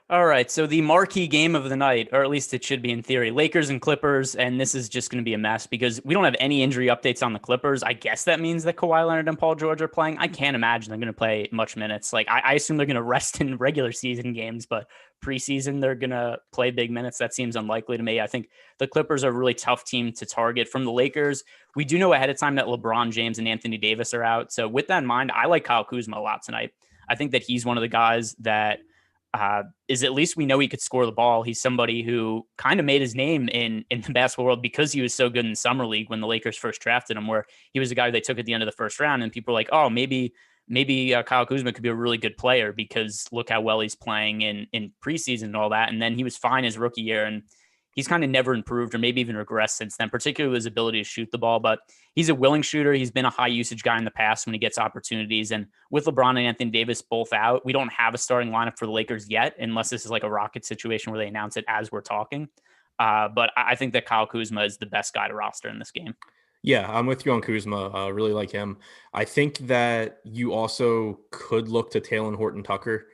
All right, so the marquee game of the night, or at least it should be in theory, Lakers and Clippers, and this is just going to be a mess because we don't have any injury updates on the Clippers. I guess that means that Kawhi Leonard and Paul George are playing. I can't imagine they're going to play much minutes. Like I assume they're going to rest in regular season games, but preseason they're going to play big minutes. That seems unlikely to me. I think the Clippers are a really tough team to target. From the Lakers, we do know ahead of time that LeBron James and Anthony Davis are out. So with that in mind, I like Kyle Kuzma a lot tonight. I think that he's one of the guys that is at least we know he could score the ball. He's somebody who kind of made his name in the basketball world because he was so good in summer league when the Lakers first drafted him, where he was a guy they took at the end of the first round. And people were like, oh, maybe Kyle Kuzma could be a really good player because look how well he's playing in preseason and all that. And then he was fine his rookie year. And he's kind of never improved or maybe even regressed since then, particularly with his ability to shoot the ball. But he's a willing shooter. He's been a high usage guy in the past when he gets opportunities. And with LeBron and Anthony Davis both out, we don't have a starting lineup for the Lakers yet, unless this is like a Rocket situation where they announce it as we're talking. But I think that Kyle Kuzma is the best guy to roster in this game. Yeah, I'm with you on Kuzma. Really like him. I think that you also could look to Talen Horton-Tucker.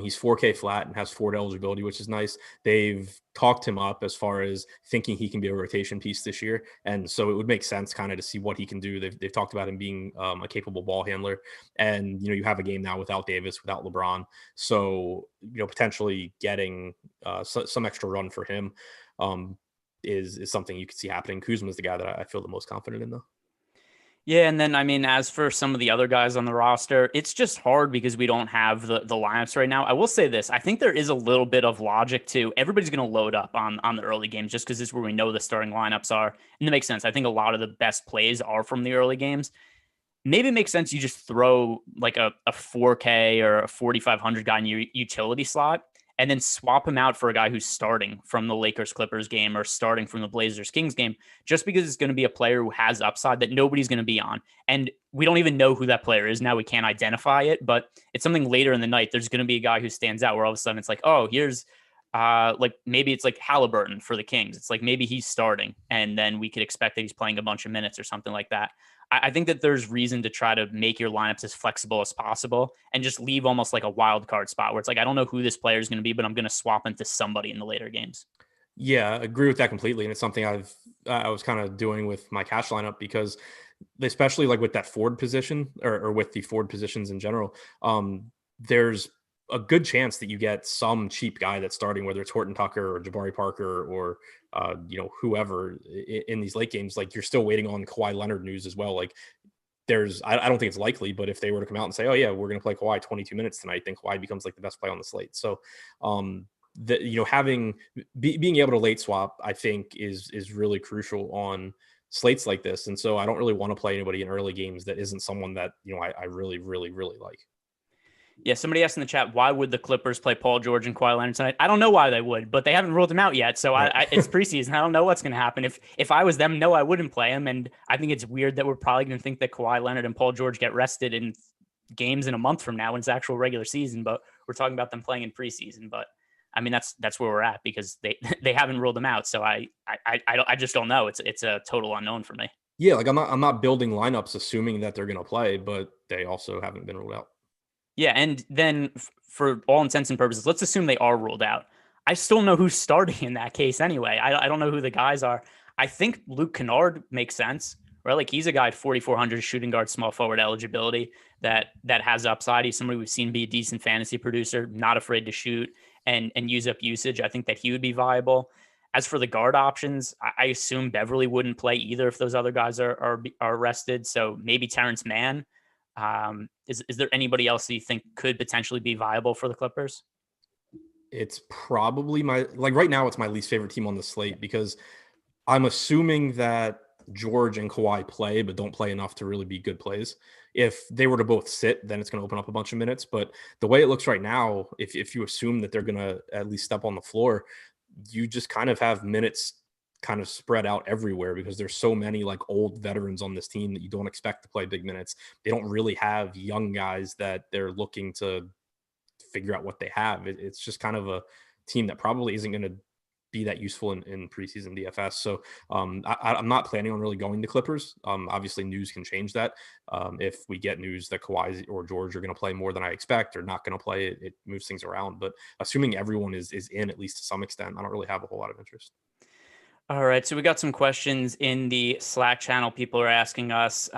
He's 4K flat and has Ford eligibility, which is nice. They've talked him up as far as thinking he can be a rotation piece this year. And so it would make sense kind of to see what he can do. They've talked about him being a capable ball handler. And, you have a game now without Davis, without LeBron. So, potentially getting some extra run for him is something you could see happening. Kuzma is the guy that I feel the most confident in, though. Yeah, and then as for some of the other guys on the roster, it's just hard because we don't have the lineups right now. I will say this: I think there is a little bit of logic to everybody's going to load up on the early games just because this is where we know the starting lineups are, and it makes sense. I think a lot of the best plays are from the early games. Maybe it makes sense you just throw like a 4K or a 4,500 guy in your utility slot and then swap him out for a guy who's starting from the Lakers Clippers game or starting from the Blazers Kings game, just because it's going to be a player who has upside that nobody's going to be on. And we don't even know who that player is now. We can't identify it, but it's something later in the night. There's going to be a guy who stands out where all of a sudden it's like, oh, here's like maybe it's like Halliburton for the Kings. It's like maybe he's starting and then we could expect that he's playing a bunch of minutes or something like that. I think that there's reason to try to make your lineups as flexible as possible and just leave almost like a wild card spot where it's like, I don't know who this player is going to be, but I'm going to swap into somebody in the later games. Yeah, I agree with that completely. And it's something I was kind of doing with my cash lineup because especially like with that Ford position or with the Ford positions in general, there's a good chance that you get some cheap guy that's starting, whether it's Horton-Tucker or Jabari Parker or whoever in these late games. Like you're still waiting on Kawhi Leonard news as well. Like I don't think it's likely, but if they were to come out and say, oh yeah, we're going to play Kawhi 22 minutes tonight, then Kawhi becomes like the best play on the slate. So being able to late swap, I think is really crucial on slates like this. And so I don't really want to play anybody in early games that isn't someone that, I really, really, really like. Yeah, somebody asked in the chat, why would the Clippers play Paul George and Kawhi Leonard tonight? I don't know why they would, but they haven't ruled him out yet. So right. It's preseason. I don't know what's going to happen. If I was them, no, I wouldn't play him. And I think it's weird that we're probably going to think that Kawhi Leonard and Paul George get rested in games in a month from now when it's actual regular season. But we're talking about them playing in preseason. But I mean, that's where we're at because they haven't ruled them out. So I just don't know. It's a total unknown for me. Yeah, like I'm not building lineups assuming that they're going to play, but they also haven't been ruled out. Yeah, and then for all intents and purposes, let's assume they are ruled out. I still know who's starting in that case anyway. I don't know who the guys are. I think Luke Kennard makes sense, right? Like he's a guy at 4,400 shooting guard, small forward eligibility that has upside. He's somebody we've seen be a decent fantasy producer, not afraid to shoot and use up usage. I think that he would be viable. As for the guard options, I assume Beverly wouldn't play either if those other guys are rested. So maybe Terrence Mann. Is there anybody else that you think could potentially be viable for the Clippers? It's probably right now it's my least favorite team on the slate because I'm assuming that George and Kawhi play, but don't play enough to really be good plays. If they were to both sit, then it's going to open up a bunch of minutes. But the way it looks right now, if you assume that they're going to at least step on the floor, you just kind of have minutes kind of spread out everywhere because there's so many like old veterans on this team that you don't expect to play big minutes. They don't really have young guys that they're looking to figure out what they have. It's just kind of a team that probably isn't going to be that useful in preseason DFS. So I'm not planning on really going to Clippers. Obviously, news can change that. If we get news that Kawhi or George are going to play more than I expect or not going to play, it moves things around. But assuming everyone is in at least to some extent, I don't really have a whole lot of interest. All right. So we got some questions in the Slack channel. People are asking us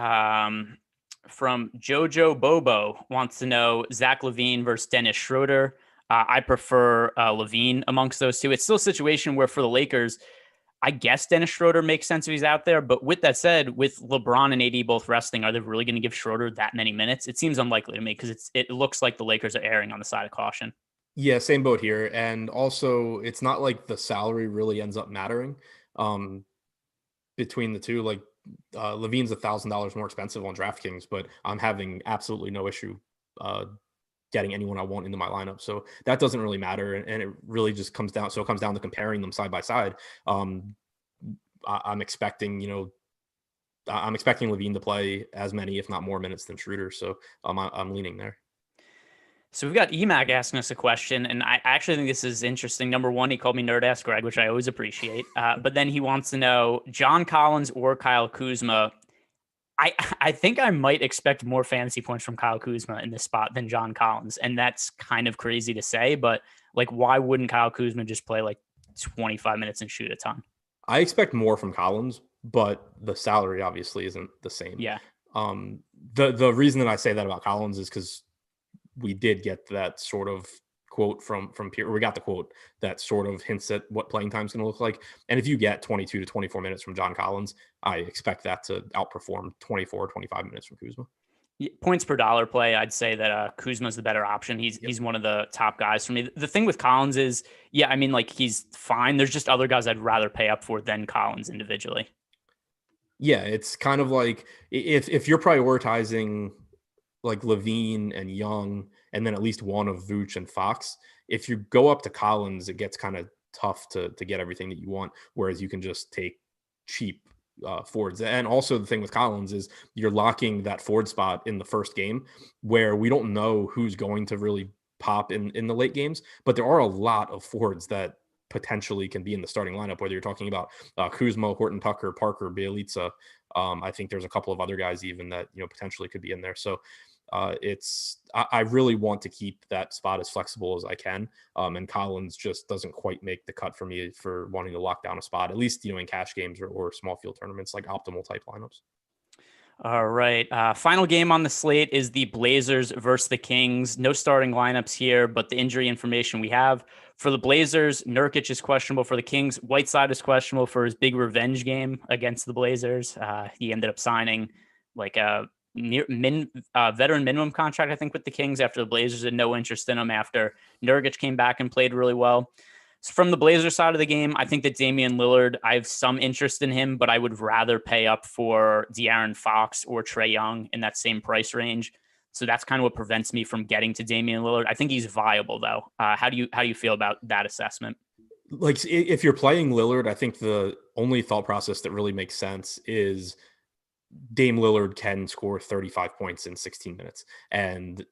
from Jojo Bobo wants to know Zach Levine versus Dennis Schroeder. I prefer Levine amongst those two. It's still a situation where for the Lakers, I guess Dennis Schroeder makes sense if he's out there. But with that said, with LeBron and AD both resting, are they really going to give Schroeder that many minutes? It seems unlikely to me because it looks like the Lakers are erring on the side of caution. Yeah, same boat here. And also, it's not like the salary really ends up mattering between the two. Like Levine's $1,000 more expensive on DraftKings, but I'm having absolutely no issue getting anyone I want into my lineup. So that doesn't really matter. And it really just comes down. So it comes down to comparing them side by side. I'm expecting, I'm expecting Levine to play as many, if not more minutes than Schroeder. So I'm leaning there. So we've got EMAC asking us a question, and I actually think this is interesting. Number one, he called me Nerd Ass Greg, which I always appreciate. But then he wants to know John Collins or Kyle Kuzma. I think I might expect more fantasy points from Kyle Kuzma in this spot than John Collins. And that's kind of crazy to say, but like, why wouldn't Kyle Kuzma just play like 25 minutes and shoot a ton? I expect more from Collins, but the salary obviously isn't the same. Yeah. The reason that I say that about Collins is because we did get that sort of quote from Pierre. We got the quote that sort of hints at what playing time is going to look like. And if you get 22 to 24 minutes from John Collins, I expect that to outperform 24 or 25 minutes from Kuzma. Points per dollar play, I'd say that Kuzma's the better option. He's one of the top guys for me. The thing with Collins is, yeah, I mean, like he's fine. There's just other guys I'd rather pay up for than Collins individually. Yeah, it's kind of like if you're prioritizing like Levine and Young, and then at least one of Vooch and Fox. If you go up to Collins, it gets kind of tough to get everything that you want, whereas you can just take cheap forwards. And also the thing with Collins is you're locking that forward spot in the first game where we don't know who's going to really pop in the late games, but there are a lot of forwards that potentially can be in the starting lineup, whether you're talking about Kuzma, Horton Tucker, Parker, Bielitsa. I think there's a couple of other guys even that, potentially could be in there. So I really want to keep that spot as flexible as I can. And Collins just doesn't quite make the cut for me for wanting to lock down a spot, at least, in cash games or small field tournaments, like optimal type lineups. All right. Final game on the slate is the Blazers versus the Kings. No starting lineups here, but the injury information we have for the Blazers, Nurkic is questionable. For the Kings, Whiteside is questionable for his big revenge game against the Blazers. He ended up signing like a veteran minimum contract, I think, with the Kings after the Blazers had no interest in him after Nurkic came back and played really well. So from the Blazers side of the game, I think that Damian Lillard, I have some interest in him, but I would rather pay up for De'Aaron Fox or Trae Young in that same price range. So that's kind of what prevents me from getting to Damian Lillard. I think he's viable though. How do you feel about that assessment? Like if you're playing Lillard, I think the only thought process that really makes sense is Dame Lillard can score 35 points in 16 minutes. And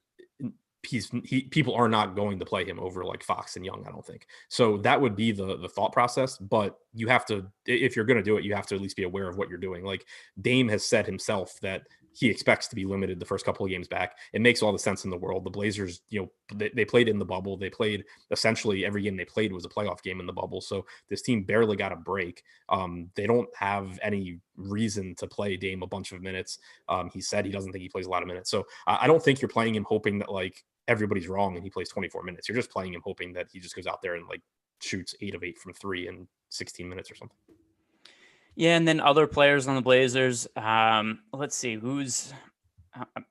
people are not going to play him over like Fox and Young, I don't think. So that would be the thought process. But you have to, if you're going to do it, you have to at least be aware of what you're doing. Like Dame has said himself that he expects to be limited the first couple of games back. It makes all the sense in the world. The Blazers, they played in the bubble. They played essentially every game they played was a playoff game in the bubble. So this team barely got a break. They don't have any reason to play Dame a bunch of minutes. He said he doesn't think he plays a lot of minutes. So I don't think you're playing him hoping that like everybody's wrong and he plays 24 minutes. You're just playing him hoping that he just goes out there and like shoots 8 of 8 from 3 in 16 minutes or something. Yeah, and then other players on the Blazers. Let's see who's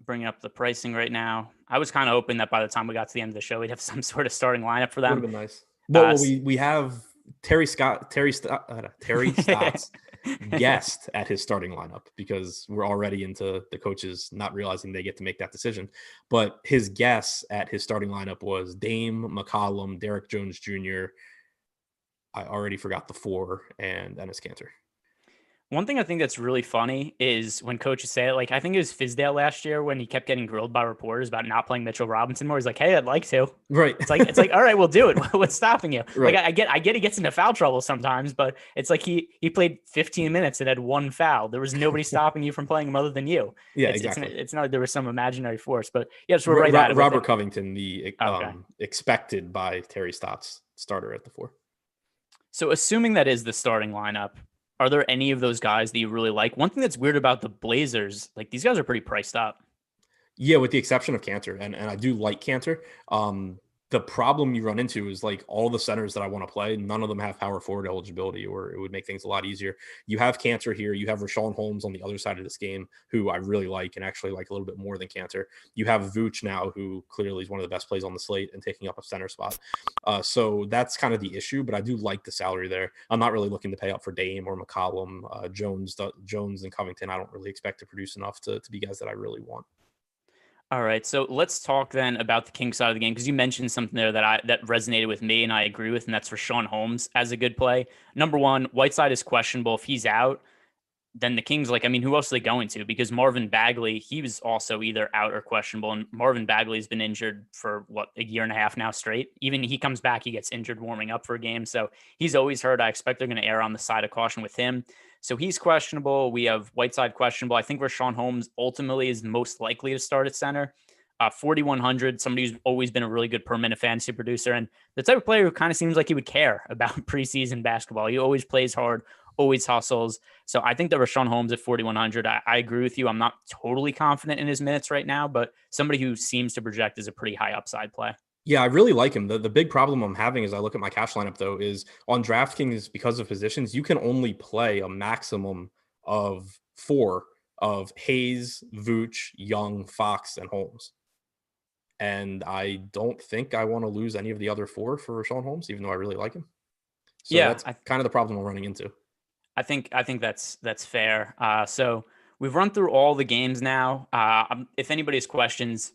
bringing up the pricing right now. I was kind of hoping that by the time we got to the end of the show, we'd have some sort of starting lineup for them. Would have been nice. Well, we have Terry Stotts guessed at his starting lineup because we're already into the coaches not realizing they get to make that decision. But his guess at his starting lineup was Dame, McCollum, Derek Jones Jr. I already forgot the 4 and Enes Kanter. One thing I think that's really funny is when coaches say it, like I think it was Fizdale last year when he kept getting grilled by reporters about not playing Mitchell Robinson more. He's like, "Hey, I'd like to." Right. It's like, all right, we'll do it. What's stopping you? Like Right. I get he gets into foul trouble sometimes, but it's like he played 15 minutes and had one foul. There was nobody stopping you from playing him other than you. Yeah, It's exactly. it's not like there was some imaginary force, but yes, we're right at it with Robert it. Covington, the Okay. expected by Terry Stotts starter at the 4. So assuming that is the starting lineup, are there any of those guys that you really like? One thing that's weird about the Blazers, like these guys are pretty priced up. Yeah, with the exception of Cantor, and I do like Cantor. The problem you run into is like all the centers that I want to play, none of them have power forward eligibility, or it would make things a lot easier. You have Cantor here, you have Rashawn Holmes on the other side of this game, who I really like and actually like a little bit more than Cantor. You have Vooch now, who clearly is one of the best plays on the slate and taking up a center spot. So that's kind of the issue, but I do like the salary there. I'm not really looking to pay up for Dame or McCollum, Jones and Covington. I don't really expect to produce enough to be guys that I really want. All right, so let's talk then about the King side of the game because you mentioned something there that resonated with me and I agree with, and that's Rashawn Holmes as a good play. Number one, Whiteside is questionable. If he's out, then the Kings, like, I mean, who else are they going to? Because Marvin Bagley, he was also either out or questionable. And Marvin Bagley has been injured for what, a year and a half now straight. Even he comes back, he gets injured warming up for a game. So he's always hurt. I expect they're going to err on the side of caution with him. So he's questionable. We have Whiteside questionable. I think Rashawn Holmes ultimately is most likely to start at center. 4,100, somebody who's always been a really good per minute fantasy producer and the type of player who kind of seems like he would care about preseason basketball. He always plays hard, always hustles. So I think that Rashawn Holmes at 4,100, I agree with you. I'm not totally confident in his minutes right now, but somebody who seems to project is a pretty high upside play. Yeah, I really like him. The big problem I'm having as I look at my cash lineup, though, is on DraftKings, because of positions, you can only play a maximum of 4 of Hayes, Vooch, Young, Fox, and Holmes. And I don't think I want to lose any of the other 4 for Rashawn Holmes, even though I really like him. So Yeah, that's kind of the problem I'm running into. I think that's fair. So we've run through all the games now. If anybody has questions,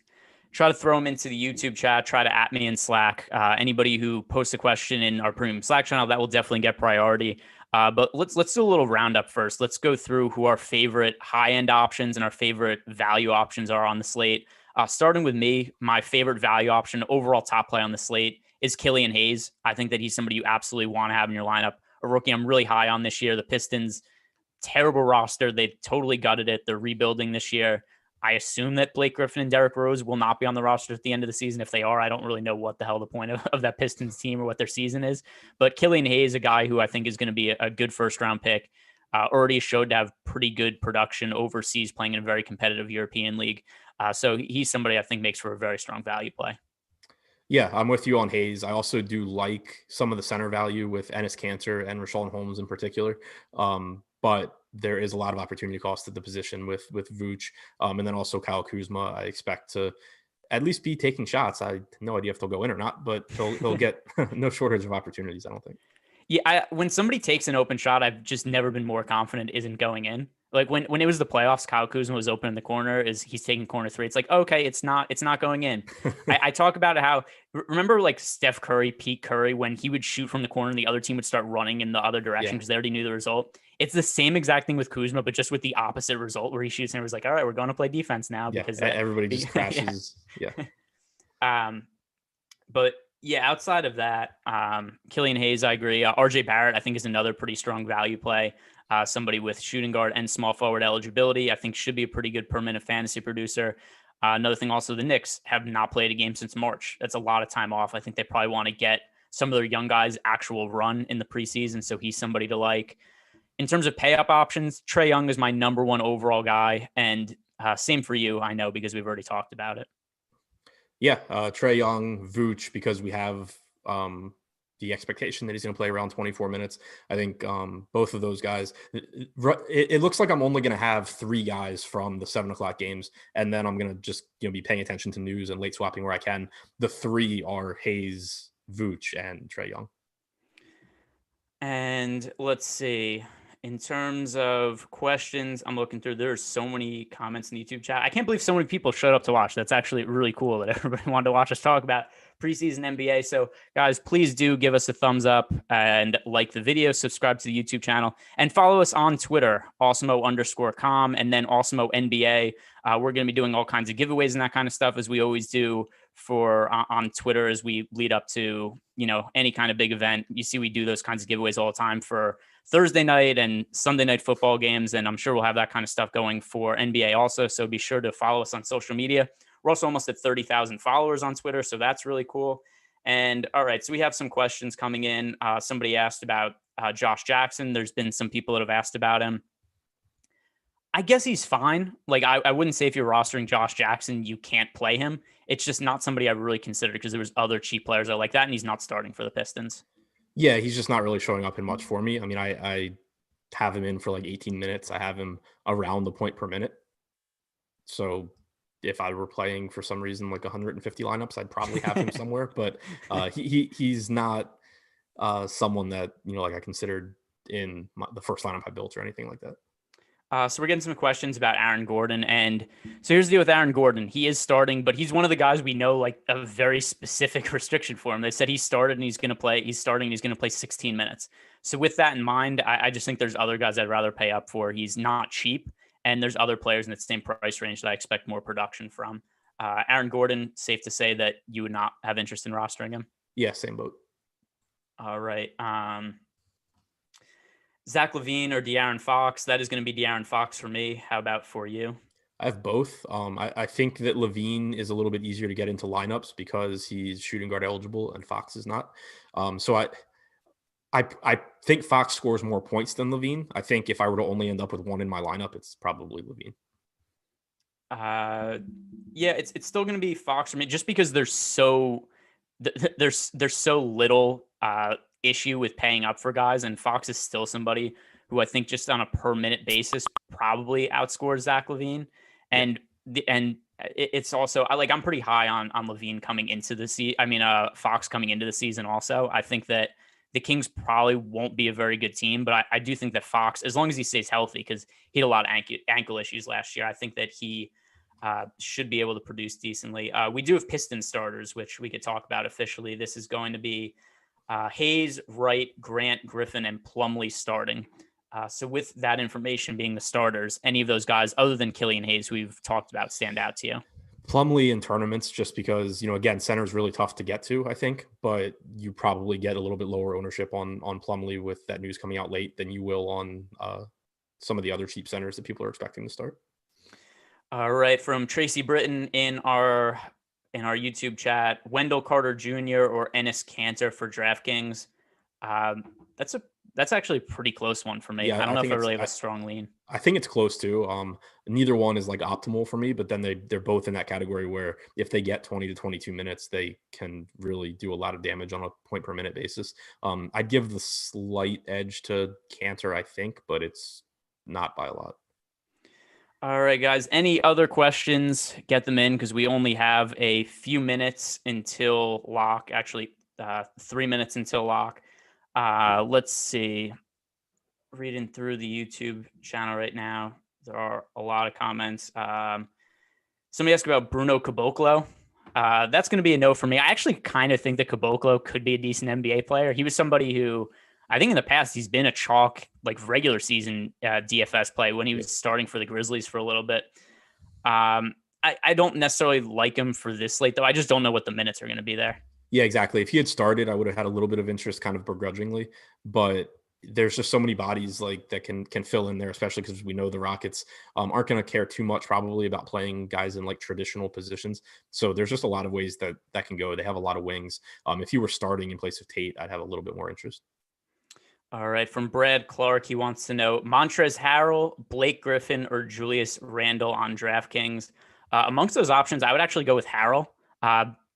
try to throw them into the YouTube chat. Try to at me in Slack. Anybody who posts a question in our premium Slack channel, that will definitely get priority. But let's do a little roundup first. Let's go through who our favorite high end options and our favorite value options are on the slate. Starting with me, my favorite value option, overall top play on the slate is Killian Hayes. I think that he's somebody you absolutely want to have in your lineup. A rookie I'm really high on this year. The Pistons, terrible roster. They've totally gutted it. They're rebuilding this year. I assume that Blake Griffin and Derrick Rose will not be on the roster at the end of the season. If they are, I don't really know what the hell the point of that Pistons team or what their season is. But Killian Hayes, a guy who I think is going to be a good first round pick, already showed to have pretty good production overseas playing in a very competitive European league. So he's somebody I think makes for a very strong value play. Yeah, I'm with you on Hayes. I also do like some of the center value with Enes Kanter and Rashawn Holmes in particular. But there is a lot of opportunity cost at the position with Vooch. And then also Kyle Kuzma, I expect to at least be taking shots. I have no idea if they'll go in or not, but he'll get no shortage of opportunities, I don't think. Yeah, when somebody takes an open shot, I've just never been more confident isn't going in. Like when it was the playoffs, Kyle Kuzma was open in the corner, is he's taking corner 3. It's like, okay, it's not going in. I talk about how, remember like Steph Curry, Pete Curry, when he would shoot from the corner and the other team would start running in the other direction Yeah. because they already knew the result. It's the same exact thing with Kuzma, but just with the opposite result where he shoots and it was like, all right, we're going to play defense now because everybody just crashes. Yeah. But yeah, outside of that, Killian Hayes, I agree. RJ Barrett, I think, is another pretty strong value play. Somebody with shooting guard and small forward eligibility, I think should be a pretty good per minute fantasy producer. Another thing also, the Knicks have not played a game since March. That's a lot of time off. I think they probably want to get some of their young guys actual run in the preseason. So he's somebody to like. In terms of pay up options, Trae Young is my number one overall guy. And same for you, I know, because we've already talked about it. Yeah, Trae Young, Vooch, because we have the expectation that he's going to play around 24 minutes. I think both of those guys, it looks like I'm only going to have 3 guys from the 7:00 games. And then I'm going to just be paying attention to news and late swapping where I can. The 3 are Hayes, Vooch, and Trae Young. And let's see. In terms of questions, I'm looking through. There's so many comments in the YouTube chat. I can't believe so many people showed up to watch. That's actually really cool that everybody wanted to watch us talk about preseason NBA. So, guys, please do give us a thumbs up and like the video, subscribe to the YouTube channel, and follow us on Twitter, Awesemo_com, and then Awesemo NBA. We're going to be doing all kinds of giveaways and that kind of stuff, as we always do for on Twitter as we lead up to, any kind of big event. You see, we do those kinds of giveaways all the time for Thursday night and Sunday night football games. And I'm sure we'll have that kind of stuff going for NBA also. So be sure to follow us on social media. We're also almost at 30,000 followers on Twitter. So that's really cool. And all right, so we have some questions coming in. Somebody asked about Josh Jackson. There's been some people that have asked about him. I guess he's fine. Like, I wouldn't say if you're rostering Josh Jackson, you can't play him. It's just not somebody I really considered because there was other cheap players that are like that, and he's not starting for the Pistons. Yeah, he's just not really showing up in much for me. I mean, I have him in for like 18 minutes. I have him around the point per minute. So if I were playing for some reason like 150 lineups, I'd probably have him somewhere. But he's not someone that, like I considered in the first lineup I built or anything like that. So we're getting some questions about Aaron Gordon. And so here's the deal with Aaron Gordon. He is starting, but he's one of the guys we know like a very specific restriction for him. They said he started and he's going to play. He's starting and he's going to play 16 minutes. So with that in mind, I just think there's other guys I'd rather pay up for. He's not cheap. And there's other players in the same price range that I expect more production from. Aaron Gordon, safe to say that you would not have interest in rostering him? Yeah, same boat. All right. Zach Levine or De'Aaron Fox? That is going to be De'Aaron Fox for me. How about for you? I have both. I think that Levine is a little bit easier to get into lineups because he's shooting guard eligible and Fox is not. So I think Fox scores more points than Levine. I think if I were to only end up with one in my lineup, it's probably Levine. Yeah, it's still going to be Fox for me, just because there's so little issue with paying up for guys, and Fox is still somebody who I think just on a per minute basis probably outscores Zach Levine. And it's also I'm pretty high on Levine coming into the season. I mean, Fox coming into the season also. I think that the Kings probably won't be a very good team, but I do think that Fox, as long as he stays healthy, because he had a lot of ankle issues last year, I think that he should be able to produce decently. We do have Piston starters, which we could talk about officially. This is going to be Hayes, Wright, Grant, Griffin, and Plumlee starting. So with that information being the starters, any of those guys other than Killian Hayes, who we've talked about, stand out to you? Plumlee in tournaments, just because, again, center is really tough to get to, I think, but you probably get a little bit lower ownership on Plumlee with that news coming out late than you will on some of the other cheap centers that people are expecting to start. All right. From Tracy Britton in our YouTube chat, Wendell Carter Jr. or Enes Kanter for DraftKings. That's actually a pretty close one for me. Yeah, I don't know if I really have a strong lean. I think it's close too. Neither one is like optimal for me, but then they're both in that category where if they get 20 to 22 minutes, they can really do a lot of damage on a point per minute basis. I'd give the slight edge to Kanter, I think, but it's not by a lot. All right, guys. Any other questions? Get them in, because we only have a few minutes until lock. Actually, 3 minutes until lock. Let's see. Reading through the YouTube channel right now, there are a lot of comments. Somebody asked about Bruno Caboclo. That's going to be a no for me. I actually kind of think that Caboclo could be a decent NBA player. He was somebody who, I think in the past, he's been a chalk, like regular season DFS play when he was starting for the Grizzlies for a little bit. I don't necessarily like him for this slate, though. I just don't know what the minutes are going to be there. Yeah, exactly. If he had started, I would have had a little bit of interest kind of begrudgingly, but there's just so many bodies like that can fill in there, especially because we know the Rockets aren't going to care too much probably about playing guys in like traditional positions. So there's just a lot of ways that can go. They have a lot of wings. If he were starting in place of Tate, I'd have a little bit more interest. All right. From Brad Clark, he wants to know Montrezl Harrell, Blake Griffin, or Julius Randle on DraftKings. Amongst those options, I would actually go with Harrell.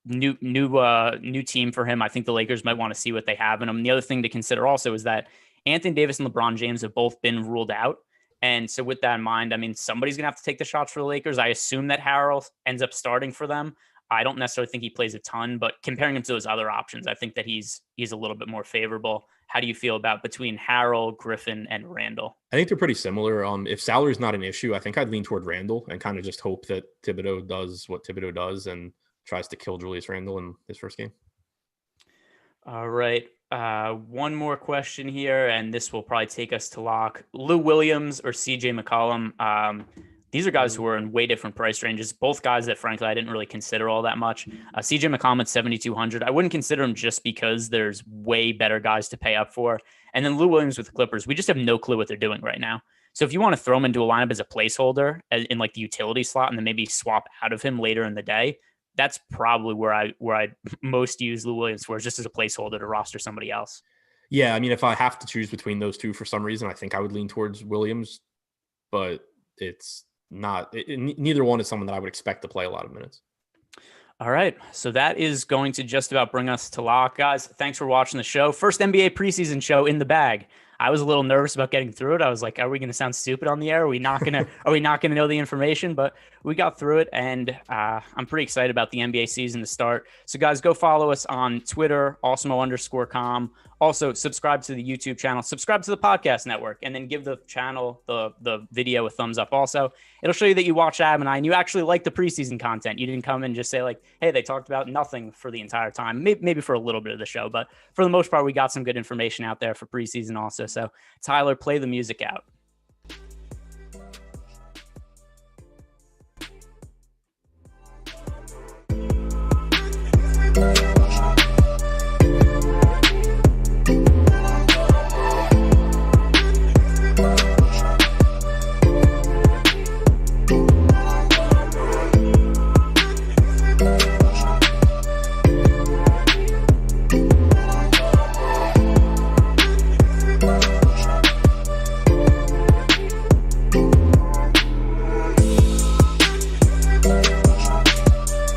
New team for him. I think the Lakers might want to see what they have in him. The other thing to consider also is that Anthony Davis and LeBron James have both been ruled out. And so with that in mind, I mean, somebody's going to have to take the shots for the Lakers. I assume that Harrell ends up starting for them. I don't necessarily think he plays a ton, but comparing him to those other options, I think that he's a little bit more favorable. how do you feel about between Harrell, Griffin, and Randall? I think they're pretty similar. If salary is not an issue, I think I'd lean toward Randall and kind of just hope that Thibodeau does what Thibodeau does and tries to kill Julius Randle in his first game. All right. One more question here, and this will probably take us to lock. Lou Williams or CJ McCollum? These are guys who are in way different price ranges. Both guys that, frankly, I didn't really consider all that much. CJ McCollum at 7,200. I wouldn't consider him just because there's way better guys to pay up for. And then Lou Williams with the Clippers. We just have no clue what they're doing right now. So if you want to throw him into a lineup as a placeholder in like the utility slot and then maybe swap out of him later in the day, that's probably where I most use Lou Williams for, just as a placeholder to roster somebody else. Yeah, I mean, if I have to choose between those two for some reason, I think I would lean towards Williams, but it's not. Neither one is someone that I would expect to play a lot of minutes. All right, so that is going to just about bring us to lock, guys. Thanks for watching the show. First NBA preseason show in the bag. I was a little nervous about getting through it. I was like, are we going to sound stupid on the air? Are we not going to know the information? But we got through it, and I'm pretty excited about the NBA season to start. So guys, go follow us on Twitter, Awesemo_com. Also, subscribe to the YouTube channel, subscribe to the podcast network, and then give the channel, the video a thumbs up. Also, it'll show you that you watched Adam and I, and you actually like the preseason content. You didn't come and just say like, hey, they talked about nothing for the entire time, maybe for a little bit of the show. But for the most part, we got some good information out there for preseason also. So Tyler, play the music out.